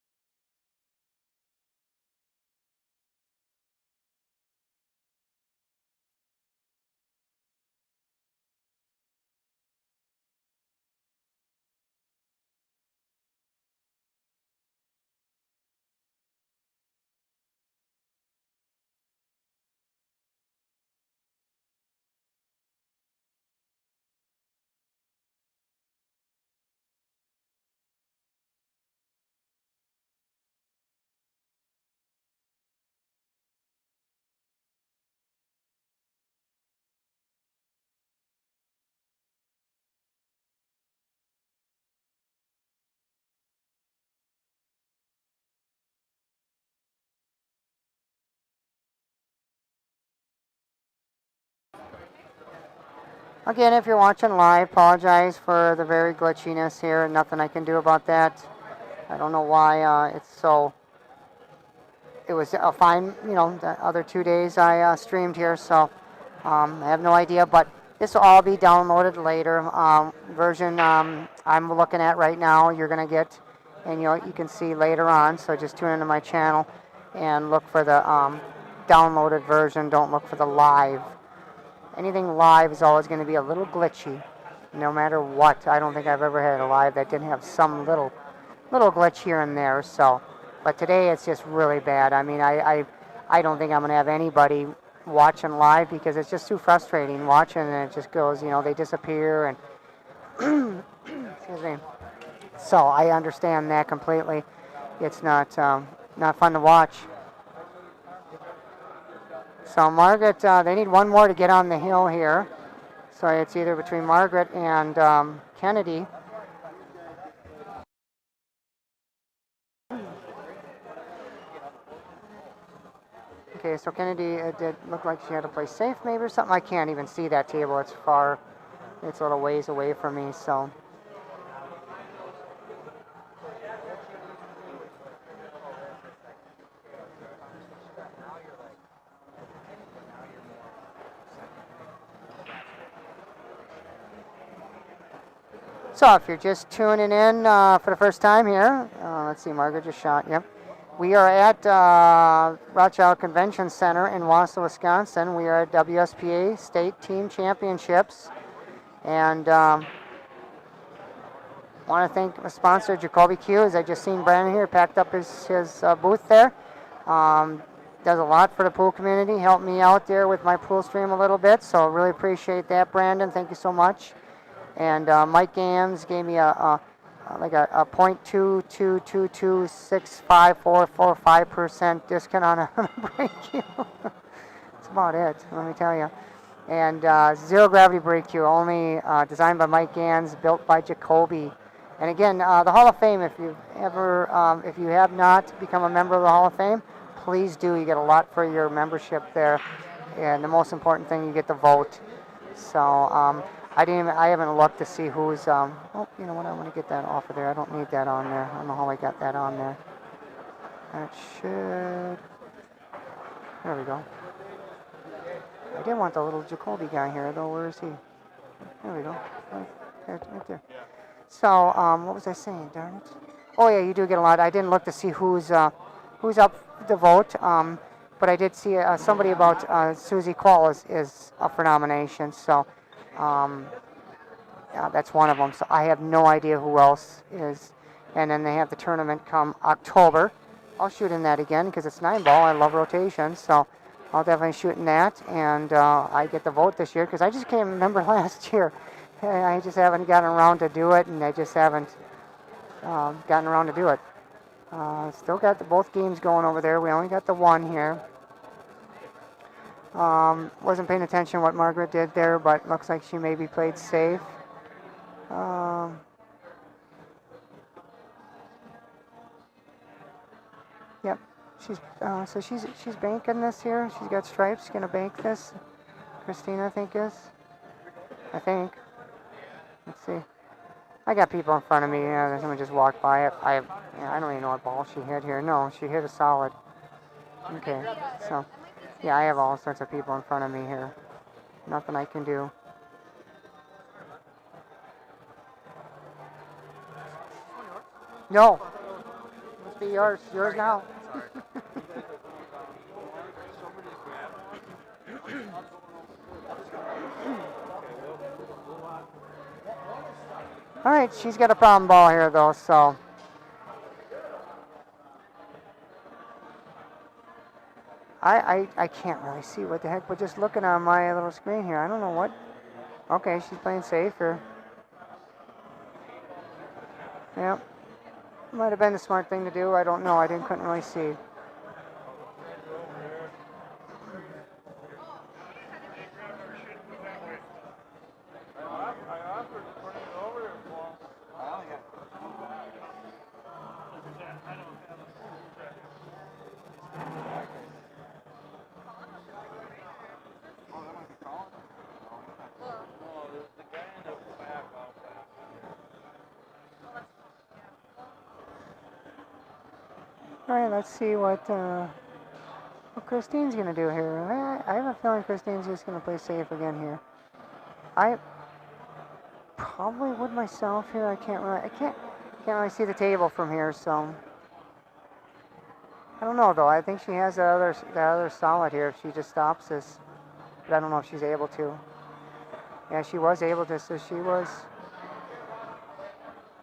Again, if you're watching live, apologize for the very glitchiness here. Nothing I can do about that. I don't know why it's so. It was fine, the other 2 days I streamed here, so I have no idea. But this will all be downloaded later. Version I'm looking at right now, you're gonna get, and you can see later on. So just tune into my channel and look for the downloaded version. Don't look for the live. Anything live is always going to be a little glitchy, no matter what. I don't think I've ever had a live that didn't have some little glitch here and there. So, but today it's just really bad. I mean, I don't think I'm going to have anybody watching live because it's just too frustrating watching, and it just goes, they disappear and excuse me. So I understand that completely. It's not fun to watch. So Margaret, they need one more to get on the hill here. So it's either between Margaret and Kennedy. Okay, so Kennedy, it did look like she had to play safe maybe or something. I can't even see that table. It's far. It's a little ways away from me, so. So if you're just tuning in for the first time here, let's see, Margaret just shot, yep. We are at Rothschild Convention Center in Wausau, Wisconsin. We are at WSPA State Team Championships. And want to thank my sponsor, Jacoby Q, as I just seen Brandon here, packed up his booth there. Does a lot for the pool community, helped me out there with my pool stream a little bit, so really appreciate that, Brandon. Thank you so much. And Mike Gams gave me a 0.222265445% discount on a brake cue. That's about it, let me tell you. And zero gravity brake cue, only designed by Mike Gans, built by Jacoby. And again, the Hall of Fame, if you have not become a member of the Hall of Fame, please do. You get a lot for your membership there. And the most important thing, you get the vote. So I haven't looked to see who's, oh, you know what, I want to get that off of there. I don't need that on there. I don't know how I got that on there. That should, there we go. I did want the little Jacoby guy here, though. Where is he? There we go. Right there. So, what was I saying, darn it? Oh, yeah, you do get a lot. I didn't look to see who's up to vote, but I did see somebody about Susie Quall is up for nomination, so yeah, that's one of them. So I have no idea who else is. And then they have the tournament come October. I'll shoot in that again because it's 9-ball. I love rotation, so I'll definitely shoot in that. And I get the vote this year because I just can't remember last year. I just haven't gotten around to do it, and I just haven't gotten around to do it. Still got both games going over there. We only got the one here. Wasn't paying attention what Margaret did there, but looks like she maybe played safe. Um, yep. She's banking this here. She's got stripes. She's gonna bank this. Christina, I think is. I think. Let's see. I got people in front of me. Yeah, someone just walked by it. I don't even know what ball she hit here. No, she hit a solid. Okay, so yeah, I have all sorts of people in front of me here. Nothing I can do. No, must be yours. Yours now. All right, she's got a problem ball here though, so. I can't really see what the heck, but just looking on my little screen here, I don't know what. Okay, she's playing safe here. Yep. Might have been the smart thing to do. I don't know. Couldn't really see. All right, let's see what Christine's gonna do here. I have a feeling Christine's just gonna play safe again here. I probably would myself here. I can't really see the table from here, so I don't know though. I think she has the other solid here if she just stops this, but I don't know if she's able to. Yeah, she was able to. So she was.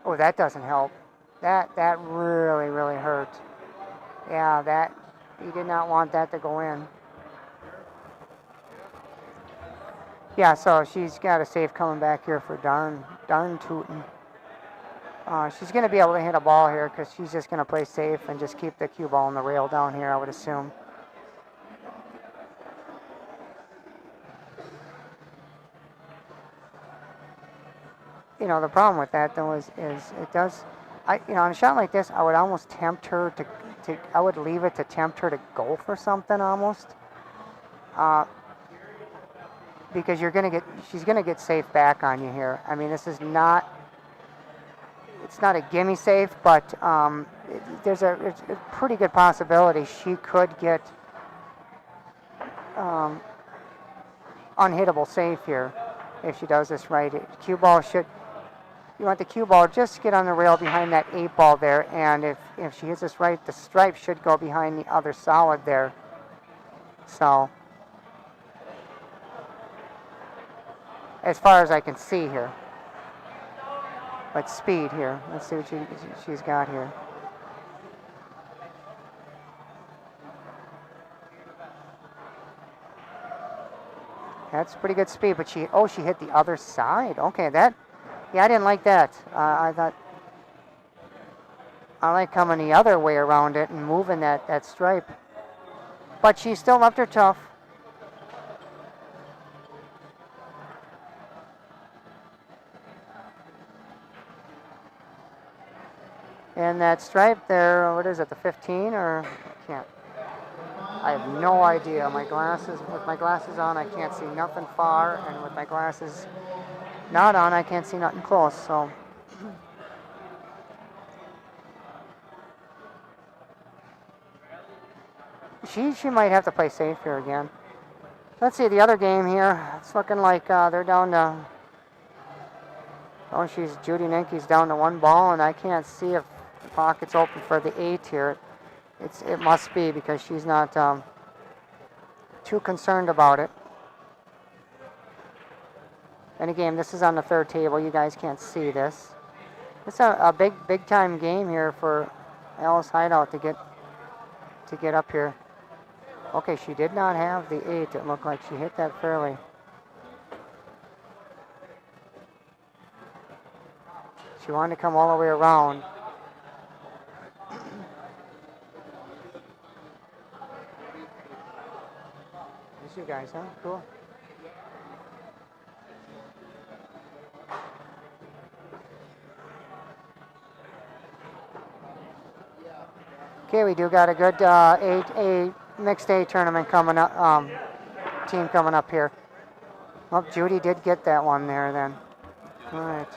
Oh, that doesn't help. That really hurt. Yeah, that you did not want that to go in. Yeah, so she's got a safe coming back here for darn tootin'. She's going to be able to hit a ball here because she's just going to play safe and just keep the cue ball on the rail down here, I would assume. You know, the problem with that though is it does. On a shot like this, I would almost tempt her to I would leave it to tempt her to go for something almost. Because she's gonna get safe back on you here. I mean, it's not a gimme safe, but there's a pretty good possibility she could get unhittable safe here if she does this right. Cue ball you want the cue ball just get on the rail behind that 8 ball there, and if she hits this right, the stripe should go behind the other solid there. So, as far as I can see here. But speed here. Let's see what she's got here. That's pretty good speed, but she hit the other side. Okay, I didn't like that. I thought I like coming the other way around it and moving that stripe. But she still left her tough. And that stripe there, what is it, the 15 or I can't. I have no idea. With my glasses on, I can't see nothing far, and with my glasses not on, I can't see nothing close, so. She might have to play safe here again. Let's see the other game here. It's looking like they're down to. Oh, Judy Nenke's down to 1 ball, and I can't see if the pocket's open for the 8 here. It must be because she's not too concerned about it. And again, this is on the 3rd table. You guys can't see this. It's a big time game here for Alice Hideout to get up here. Okay, she did not have the 8. It looked like she hit that fairly. She wanted to come all the way around. Just you guys, huh? Cool. Okay, we do got a good a mixed A tournament coming up. Team coming up here. Well, Judy did get that one there then. All right.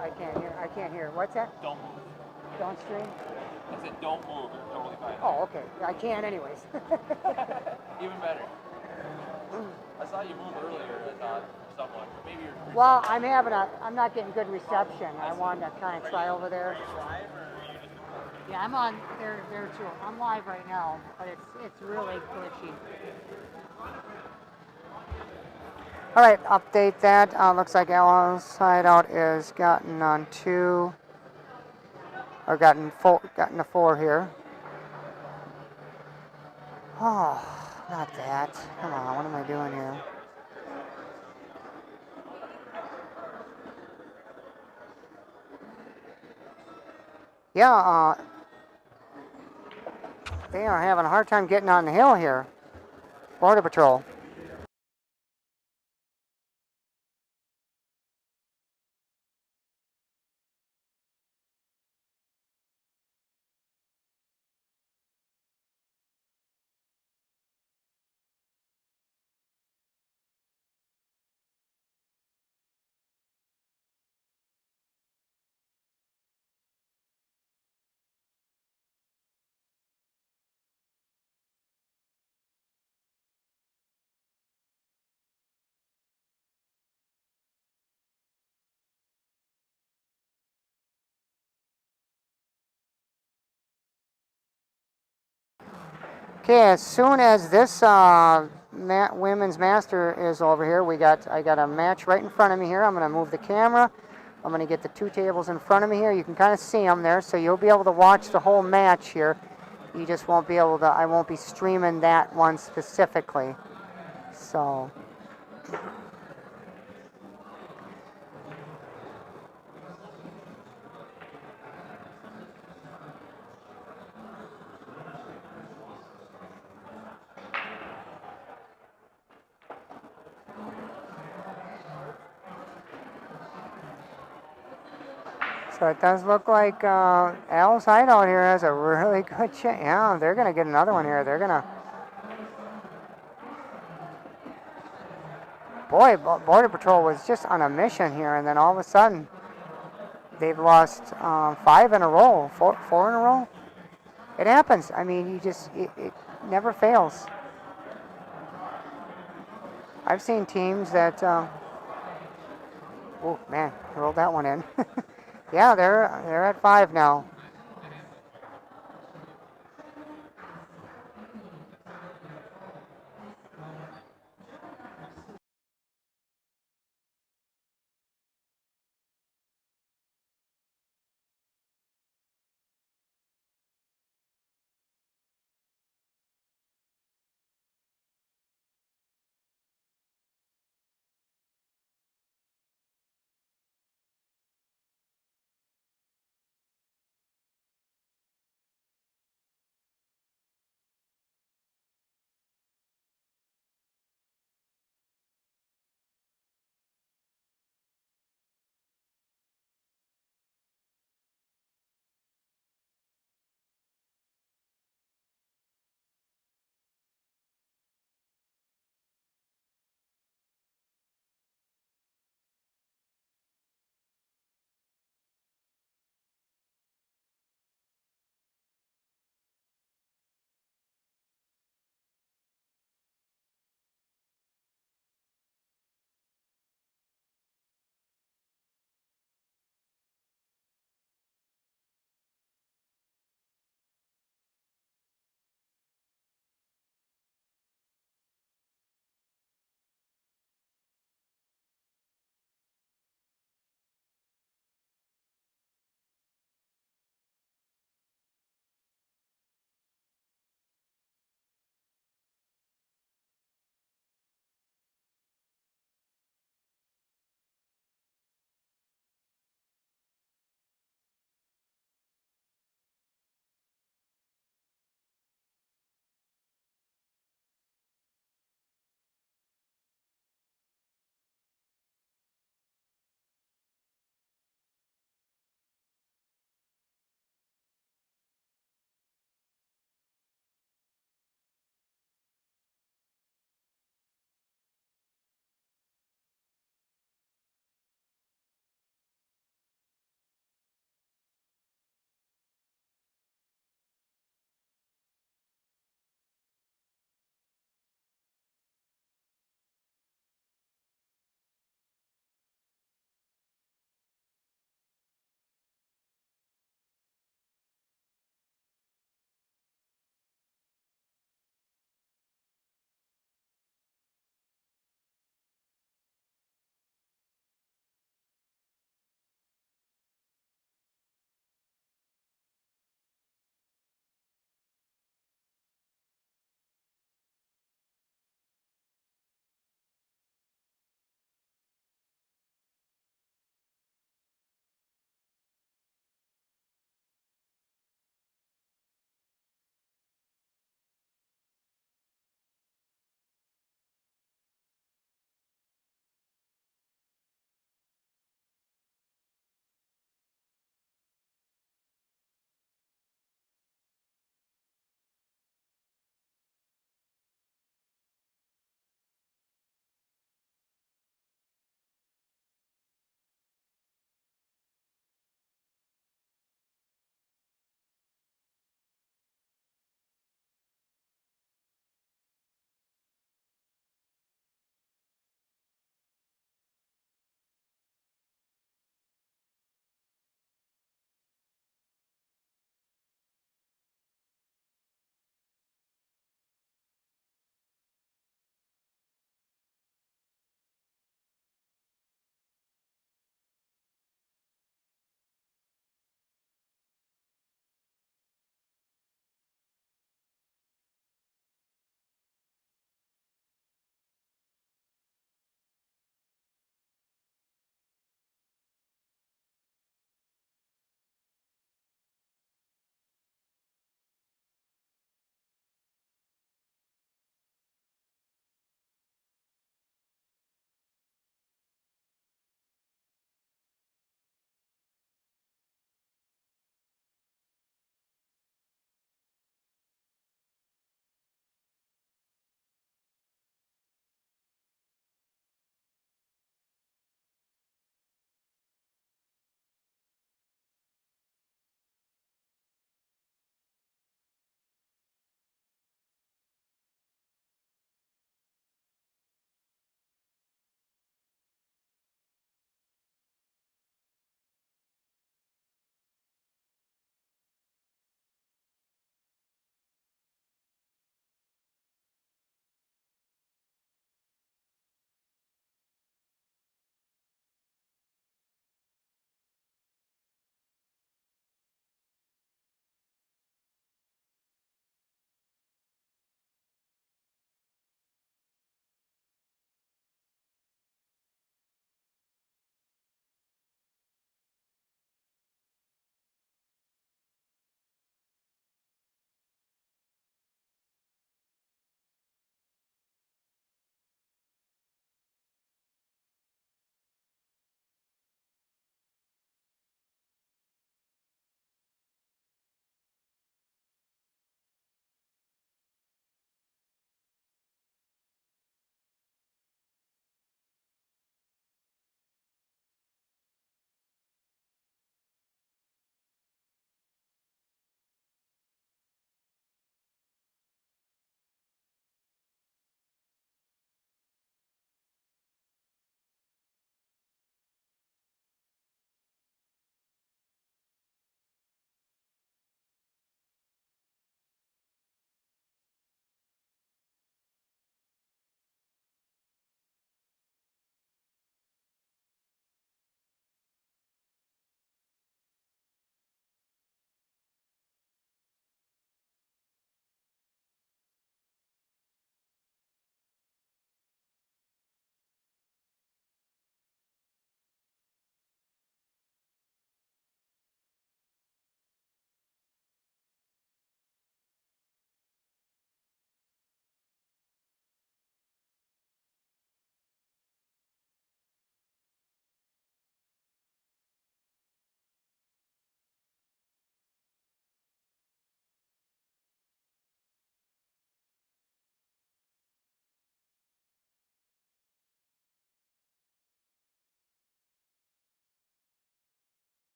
I can't hear. I can't hear. What's that? Don't move. Don't stream. I said don't move. You're totally fine. Oh, okay. I can anyways. Even better. I saw you move earlier. I thought somewhat. Maybe you're. Well, I'm not getting good reception. I wanted to kind of try over there. Are you live or are you just? Yeah, I'm on there too. I'm live right now, but it's really glitchy. All right, update that. Looks like Al's Hideout is gotten on 2, or gotten a 4 here. Oh, not that. Come on, what am I doing here? Yeah, they are having a hard time getting on the hill here. Border Patrol. Okay, as soon as this women's master is over here, I got a match right in front of me here. I'm going to move the camera. I'm going to get the 2 tables in front of me here. You can kind of see them there, so you'll be able to watch the whole match here. You just won't be able to. I won't be streaming that one specifically. So. So it does look like Al's Hideout here has a really good chance. Yeah, they're going to get another one here. They're going to. Boy, Border Patrol was just on a mission here, and then all of a sudden, they've lost 5 in a row, 4 in a row. It happens. I mean, it never fails. I've seen teams that. Oh man, rolled that one in. Yeah, they're at 5 now.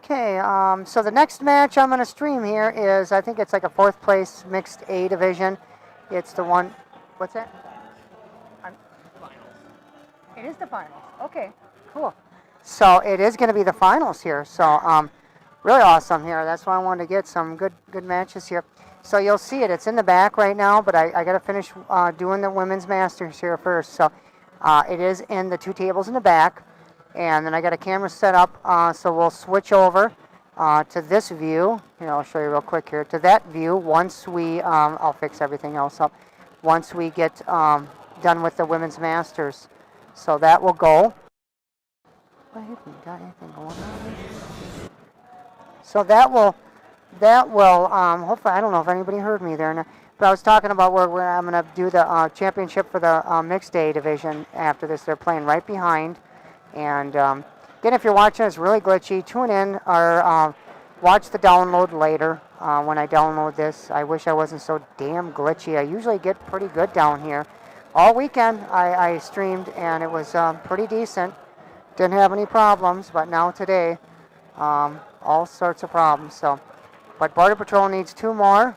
Okay, so the next match I'm going to stream here is, I think it's like a 4th place mixed A division. It's the one, what's that? It is the finals. Okay, cool. So it is going to be the finals here. So really awesome here. That's why I wanted to get some good matches here. So you'll see it. It's in the back right now, but I got to finish doing the women's masters here first. So it is in the 2 tables in the back, and then I got a camera set up. So we'll switch over to this view. Here, I'll show you real quick here. To that view once we, I'll fix everything else up. Once we get done with the women's masters. So that will go. I haven't got anything going on. So that will, hopefully, I don't know if anybody heard me there, but I was talking about where I'm going to do the championship for the mixed A division after this. They're playing right behind. And again, if you're watching, it's really glitchy. Tune in or watch the download later when I download this. I wish I wasn't so damn glitchy. I usually get pretty good down here. All weekend I streamed and it was pretty decent. Didn't have any problems, but now today, all sorts of problems. So, but Border Patrol needs 2 more,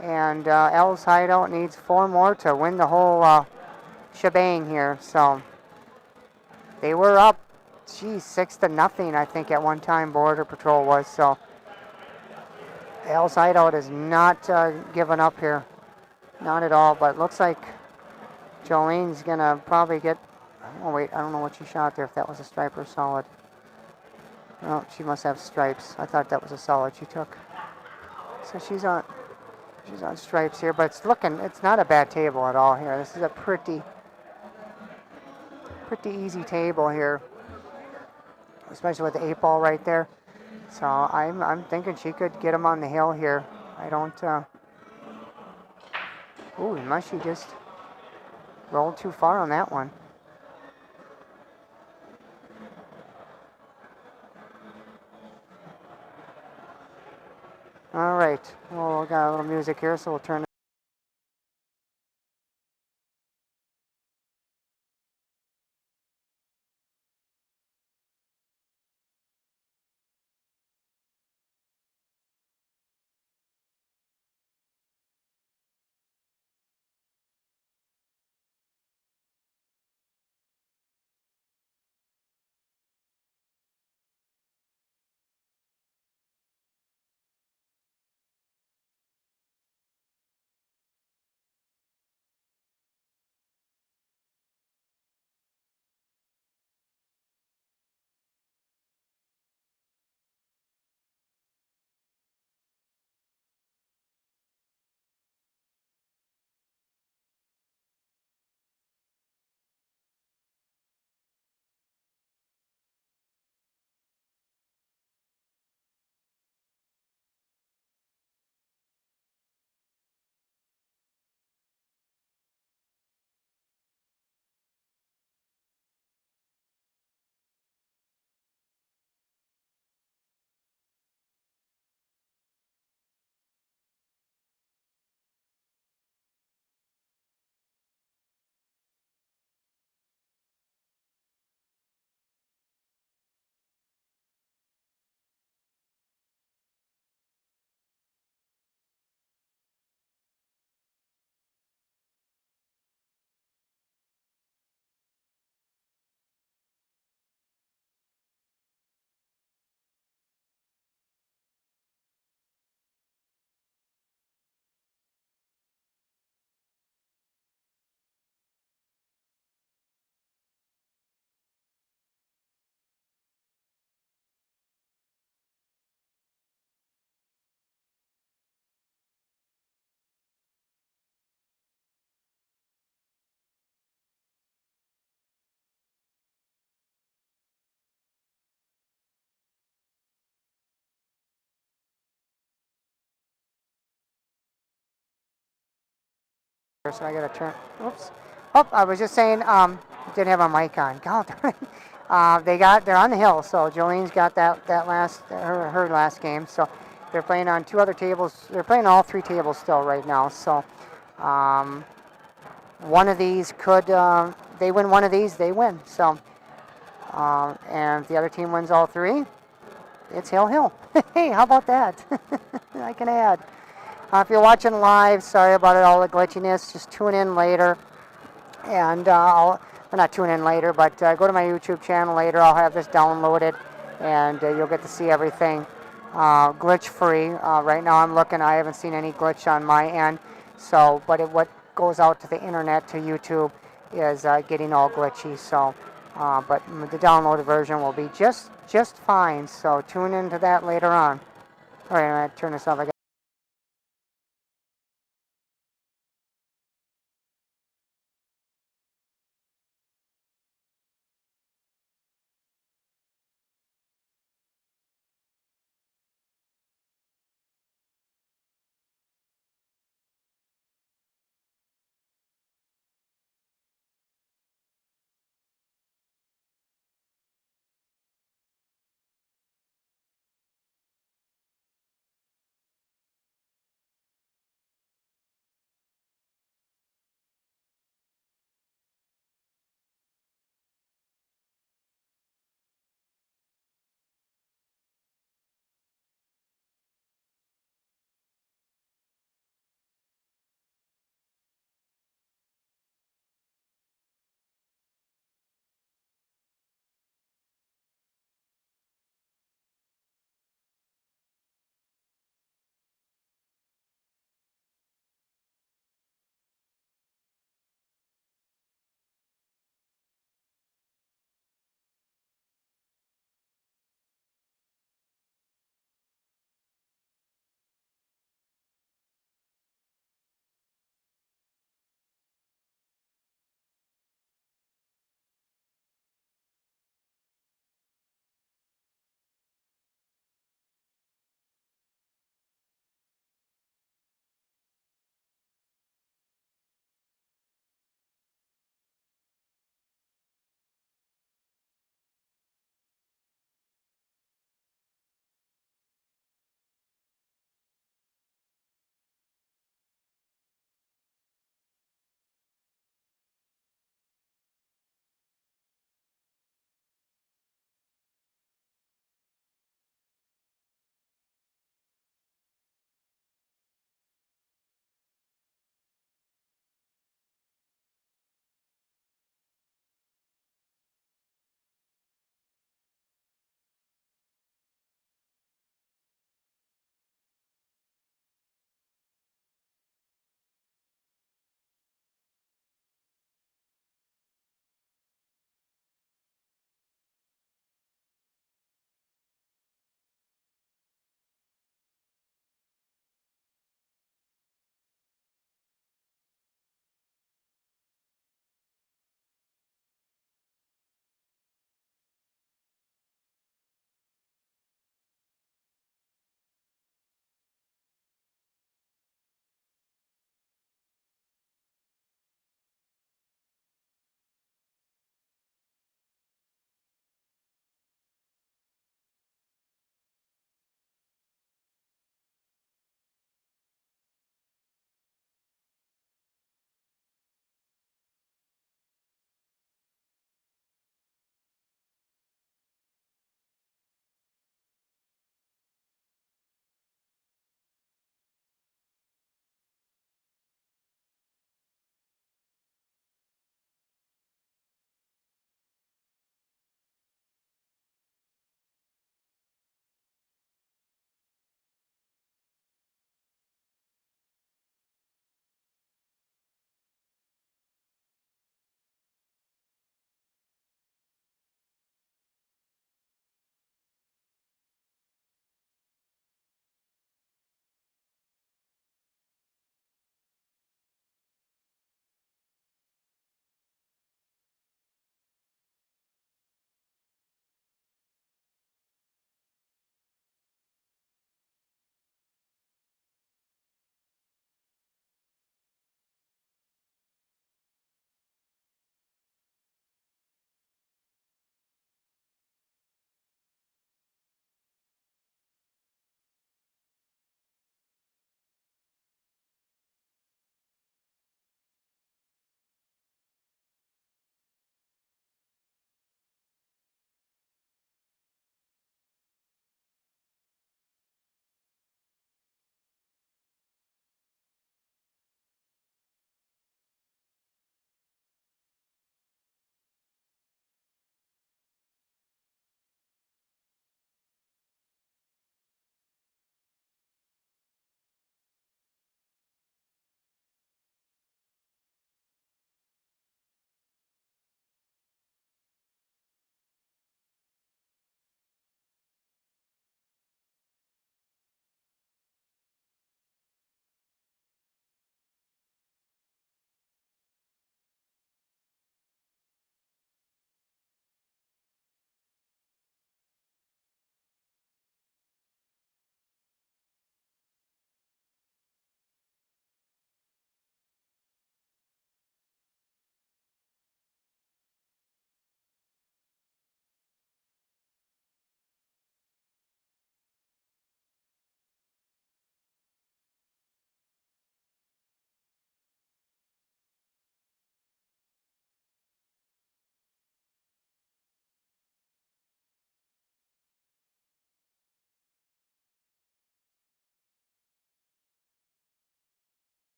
and L's Hideout needs 4 more to win the whole shebang here. So they were up, 6-0, I think at one time Border Patrol was. So L's Hideout is not giving up here, not at all. But it looks like Jolene's gonna probably get. Oh wait, I don't know what she shot there. If that was a stripe or solid. Oh, she must have stripes. I thought that was a solid she took. So she's on stripes here, but it's not a bad table at all here. This is a pretty easy table here, especially with the 8-ball right there. So I'm thinking she could get him on the hill here. I don't. Ooh, unless she just rolled too far on that one. All right. Well, we got a little music here, so we'll turn. So I gotta turn. Oops. Oh, I was just saying. Didn't have my mic on. God darn it. They're on the hill. So Jolene's got that last her last game. So they're playing on 2 other tables. They're playing all 3 tables still right now. So one of these could they win one of these, they win. So and if the other team wins all 3, it's Hill. Hey, how about that? I can add. If you're watching live, sorry about it, all the glitchiness. Just tune in later. And well, not tune in later, but go to my YouTube channel later. I'll have this downloaded, and you'll get to see everything glitch-free. Right now I'm looking. I haven't seen any glitch on my end. So, but what goes out to the internet, to YouTube, is getting all glitchy. So, but the downloaded version will be just fine. So tune into that later on. All right, I'm going to turn this off.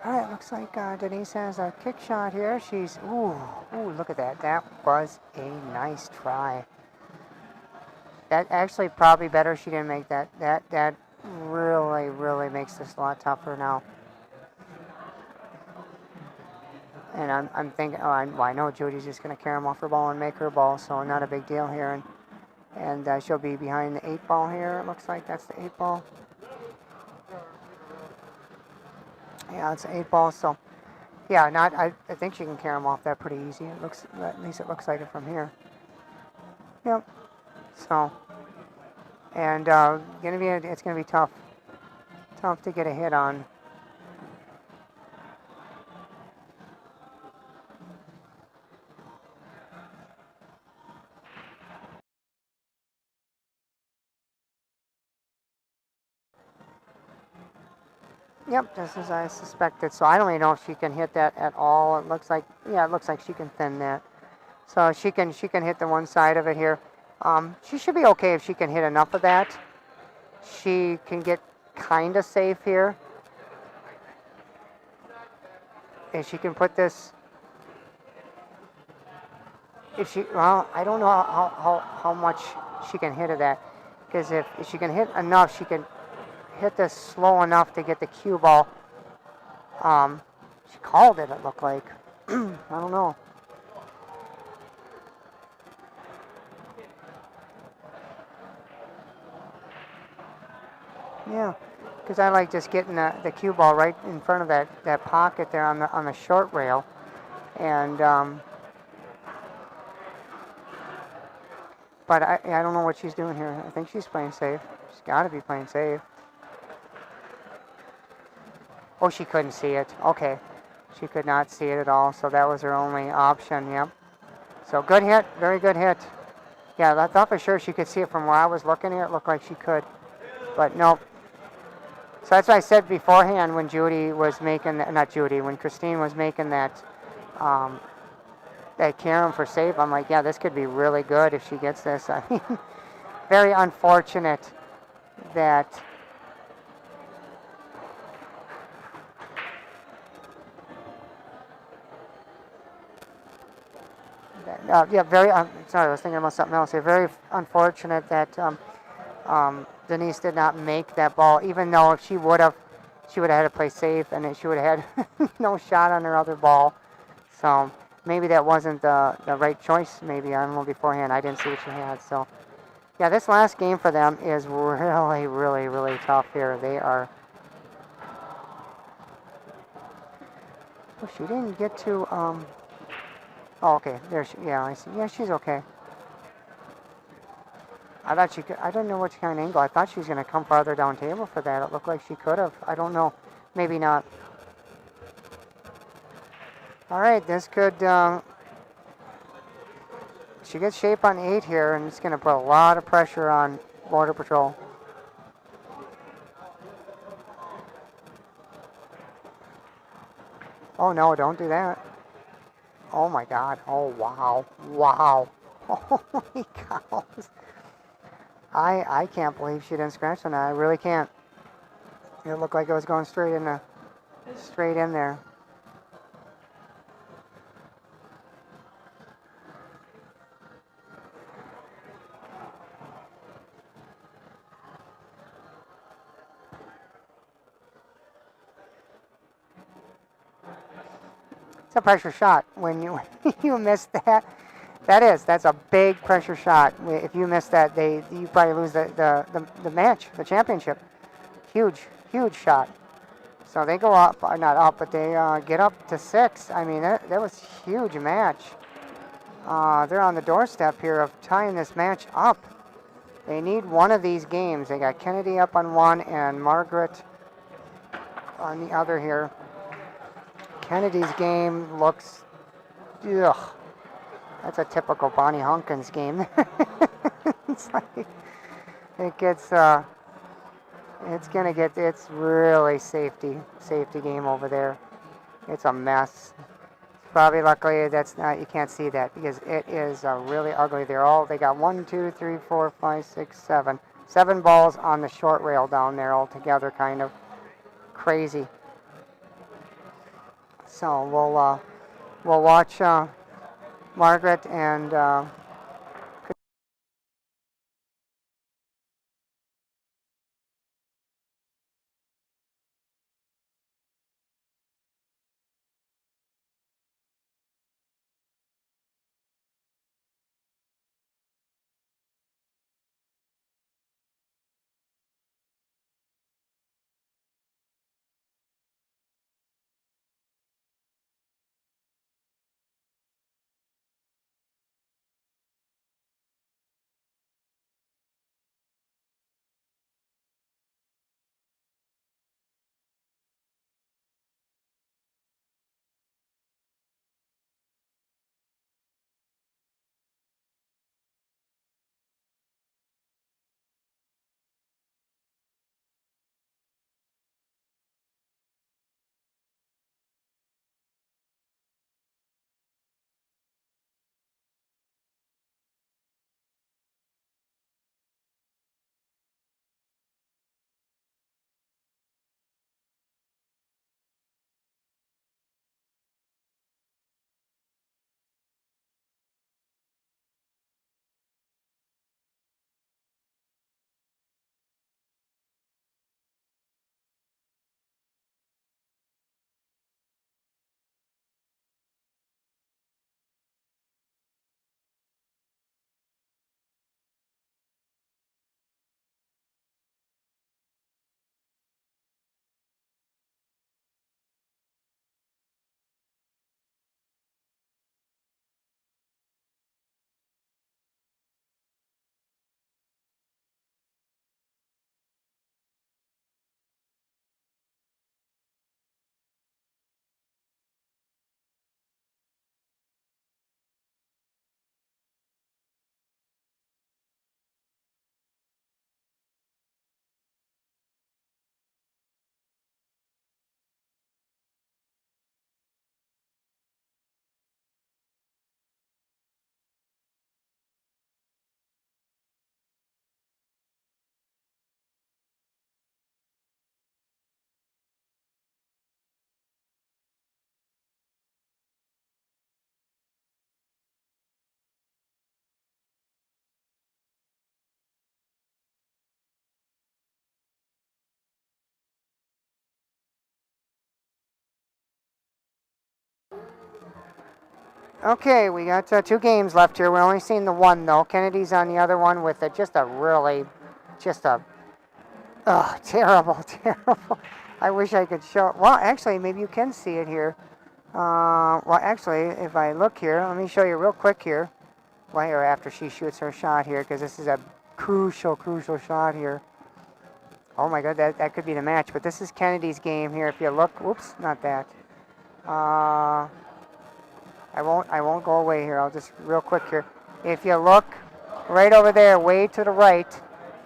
All right, looks like Denise has a kick shot here. She's, ooh, look at that. That was a nice try. That actually probably better she didn't make that. That really, really makes this a lot tougher now. And I'm thinking, oh, I know Judy's just going to carry him off her ball and make her ball, so not a big deal here. And she'll be behind the 8 ball here. It looks like that's the 8 ball. Yeah, it's an 8 ball, so yeah, I think she can carry him off that pretty easy. It looks, at least it looks like it from here. Yep. So, and it's gonna be tough to get a hit on. Yep, just as I suspected. So I don't even know if she can hit that at all. It looks like, yeah, it looks like she can thin that. So she can hit the one side of it here. She should be okay if she can hit enough of that. She can get kind of safe here. If she can put this, well, I don't know how much she can hit of that. Because if she can hit enough, she can hit this slow enough to get the cue ball. She called it looked like. I don't know. Yeah, because I like just getting the cue ball right in front of that pocket there on the short rail. And but I don't know what she's doing here. I think she's playing safe. She's got to be playing safe. Oh, she couldn't see it. Okay. She could not see it at all, so that was her only option, yep. So good hit, very good hit. Yeah, I thought for sure she could see it from where I was looking at it. It looked like she could, but nope. So that's what I said beforehand when Judy was making, when Christine was making that carom for save. I'm like, yeah, this could be really good if she gets this. I mean, very unfortunate that sorry, I was thinking about something else here. Very unfortunate that Denise did not make that ball, even though if she would have had to play safe, and she would have had no shot on her other ball. So maybe that wasn't the right choice. Maybe, I don't know, beforehand. I didn't see what she had. So yeah, this last game for them is really, really, really tough here. They are. Oh, she didn't get to. Oh, okay. There she. Yeah, I see. Yeah, she's okay. I thought she could. I don't know what kind of angle. I thought she was going to come farther down table for that. It looked like she could have. I don't know. Maybe not. All right, this could. She gets shape on 8 here, and it's going to put a lot of pressure on Border Patrol. Oh no! Don't do that. Oh my God! Oh wow! Wow! Holy cows! I can't believe she didn't scratch on that. I really can't. It looked like it was going straight in there. It's a pressure shot when you miss that. That's a big pressure shot. If you miss that, you probably lose the match, the championship. Huge shot. So they go up, not up, but they get up to 6. I mean, that was a huge match. They're on the doorstep here of tying this match up. They need one of these games. They got Kennedy up on one and Margaret on the other here. Kennedy's game looks, ugh. That's a typical Bonnie Hunkins game. It's like, it's really safety game over there. It's a mess. Probably luckily you can't see that because it is really ugly. They got 1, 2, 3, 4, 5, 6, 7. 7 balls on the short rail down there all together, kind of crazy. So we'll watch Margaret and okay, we got 2 games left here. We're only seeing the one though. Kennedy's on the other one with just a really, just a terrible, terrible. I wish I could show. Well, actually, maybe you can see it here. Well, actually, if I look here, let me show you real quick here. Well, or after she shoots her shot here, because this is a crucial, crucial shot here. Oh my God, that could be the match. But this is Kennedy's game here. If you look, whoops, not that. I won't go away here. I'll just real quick here. If you look right over there, way to the right,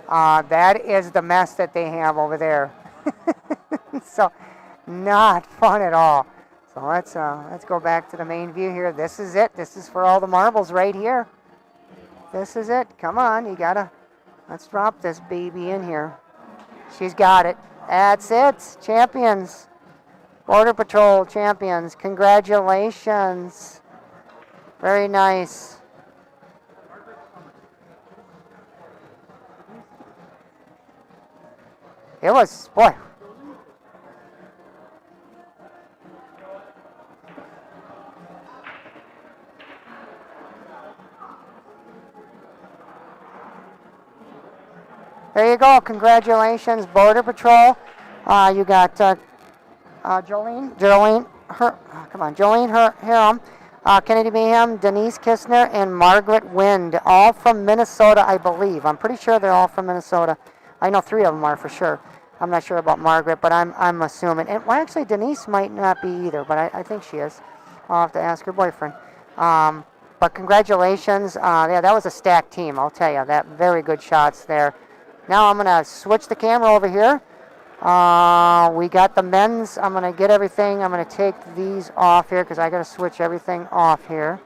that is the mess that they have over there. So, not fun at all. So let's go back to the main view here. This is it. This is for all the marbles right here. This is it. Come on, you gotta. Let's drop this baby in here. She's got it. That's it. Champions. Border Patrol champions. Congratulations. Very nice. It was, boy. There you go. Congratulations, Border Patrol. You got Jolene Harum, Kennedy Mayhem, Denise Kistner, and Margaret Wind, all from Minnesota, I believe. I'm pretty sure they're all from Minnesota. I know 3 of them are for sure. I'm not sure about Margaret, but I'm assuming. And well, actually, Denise might not be either, but I think she is. I'll have to ask her boyfriend. But congratulations. Yeah, that was a stacked team, I'll tell you. That very good shots there. Now I'm going to switch the camera over here. We got the men's. I'm going to get everything. I'm going to take these off here because I got to switch everything off here.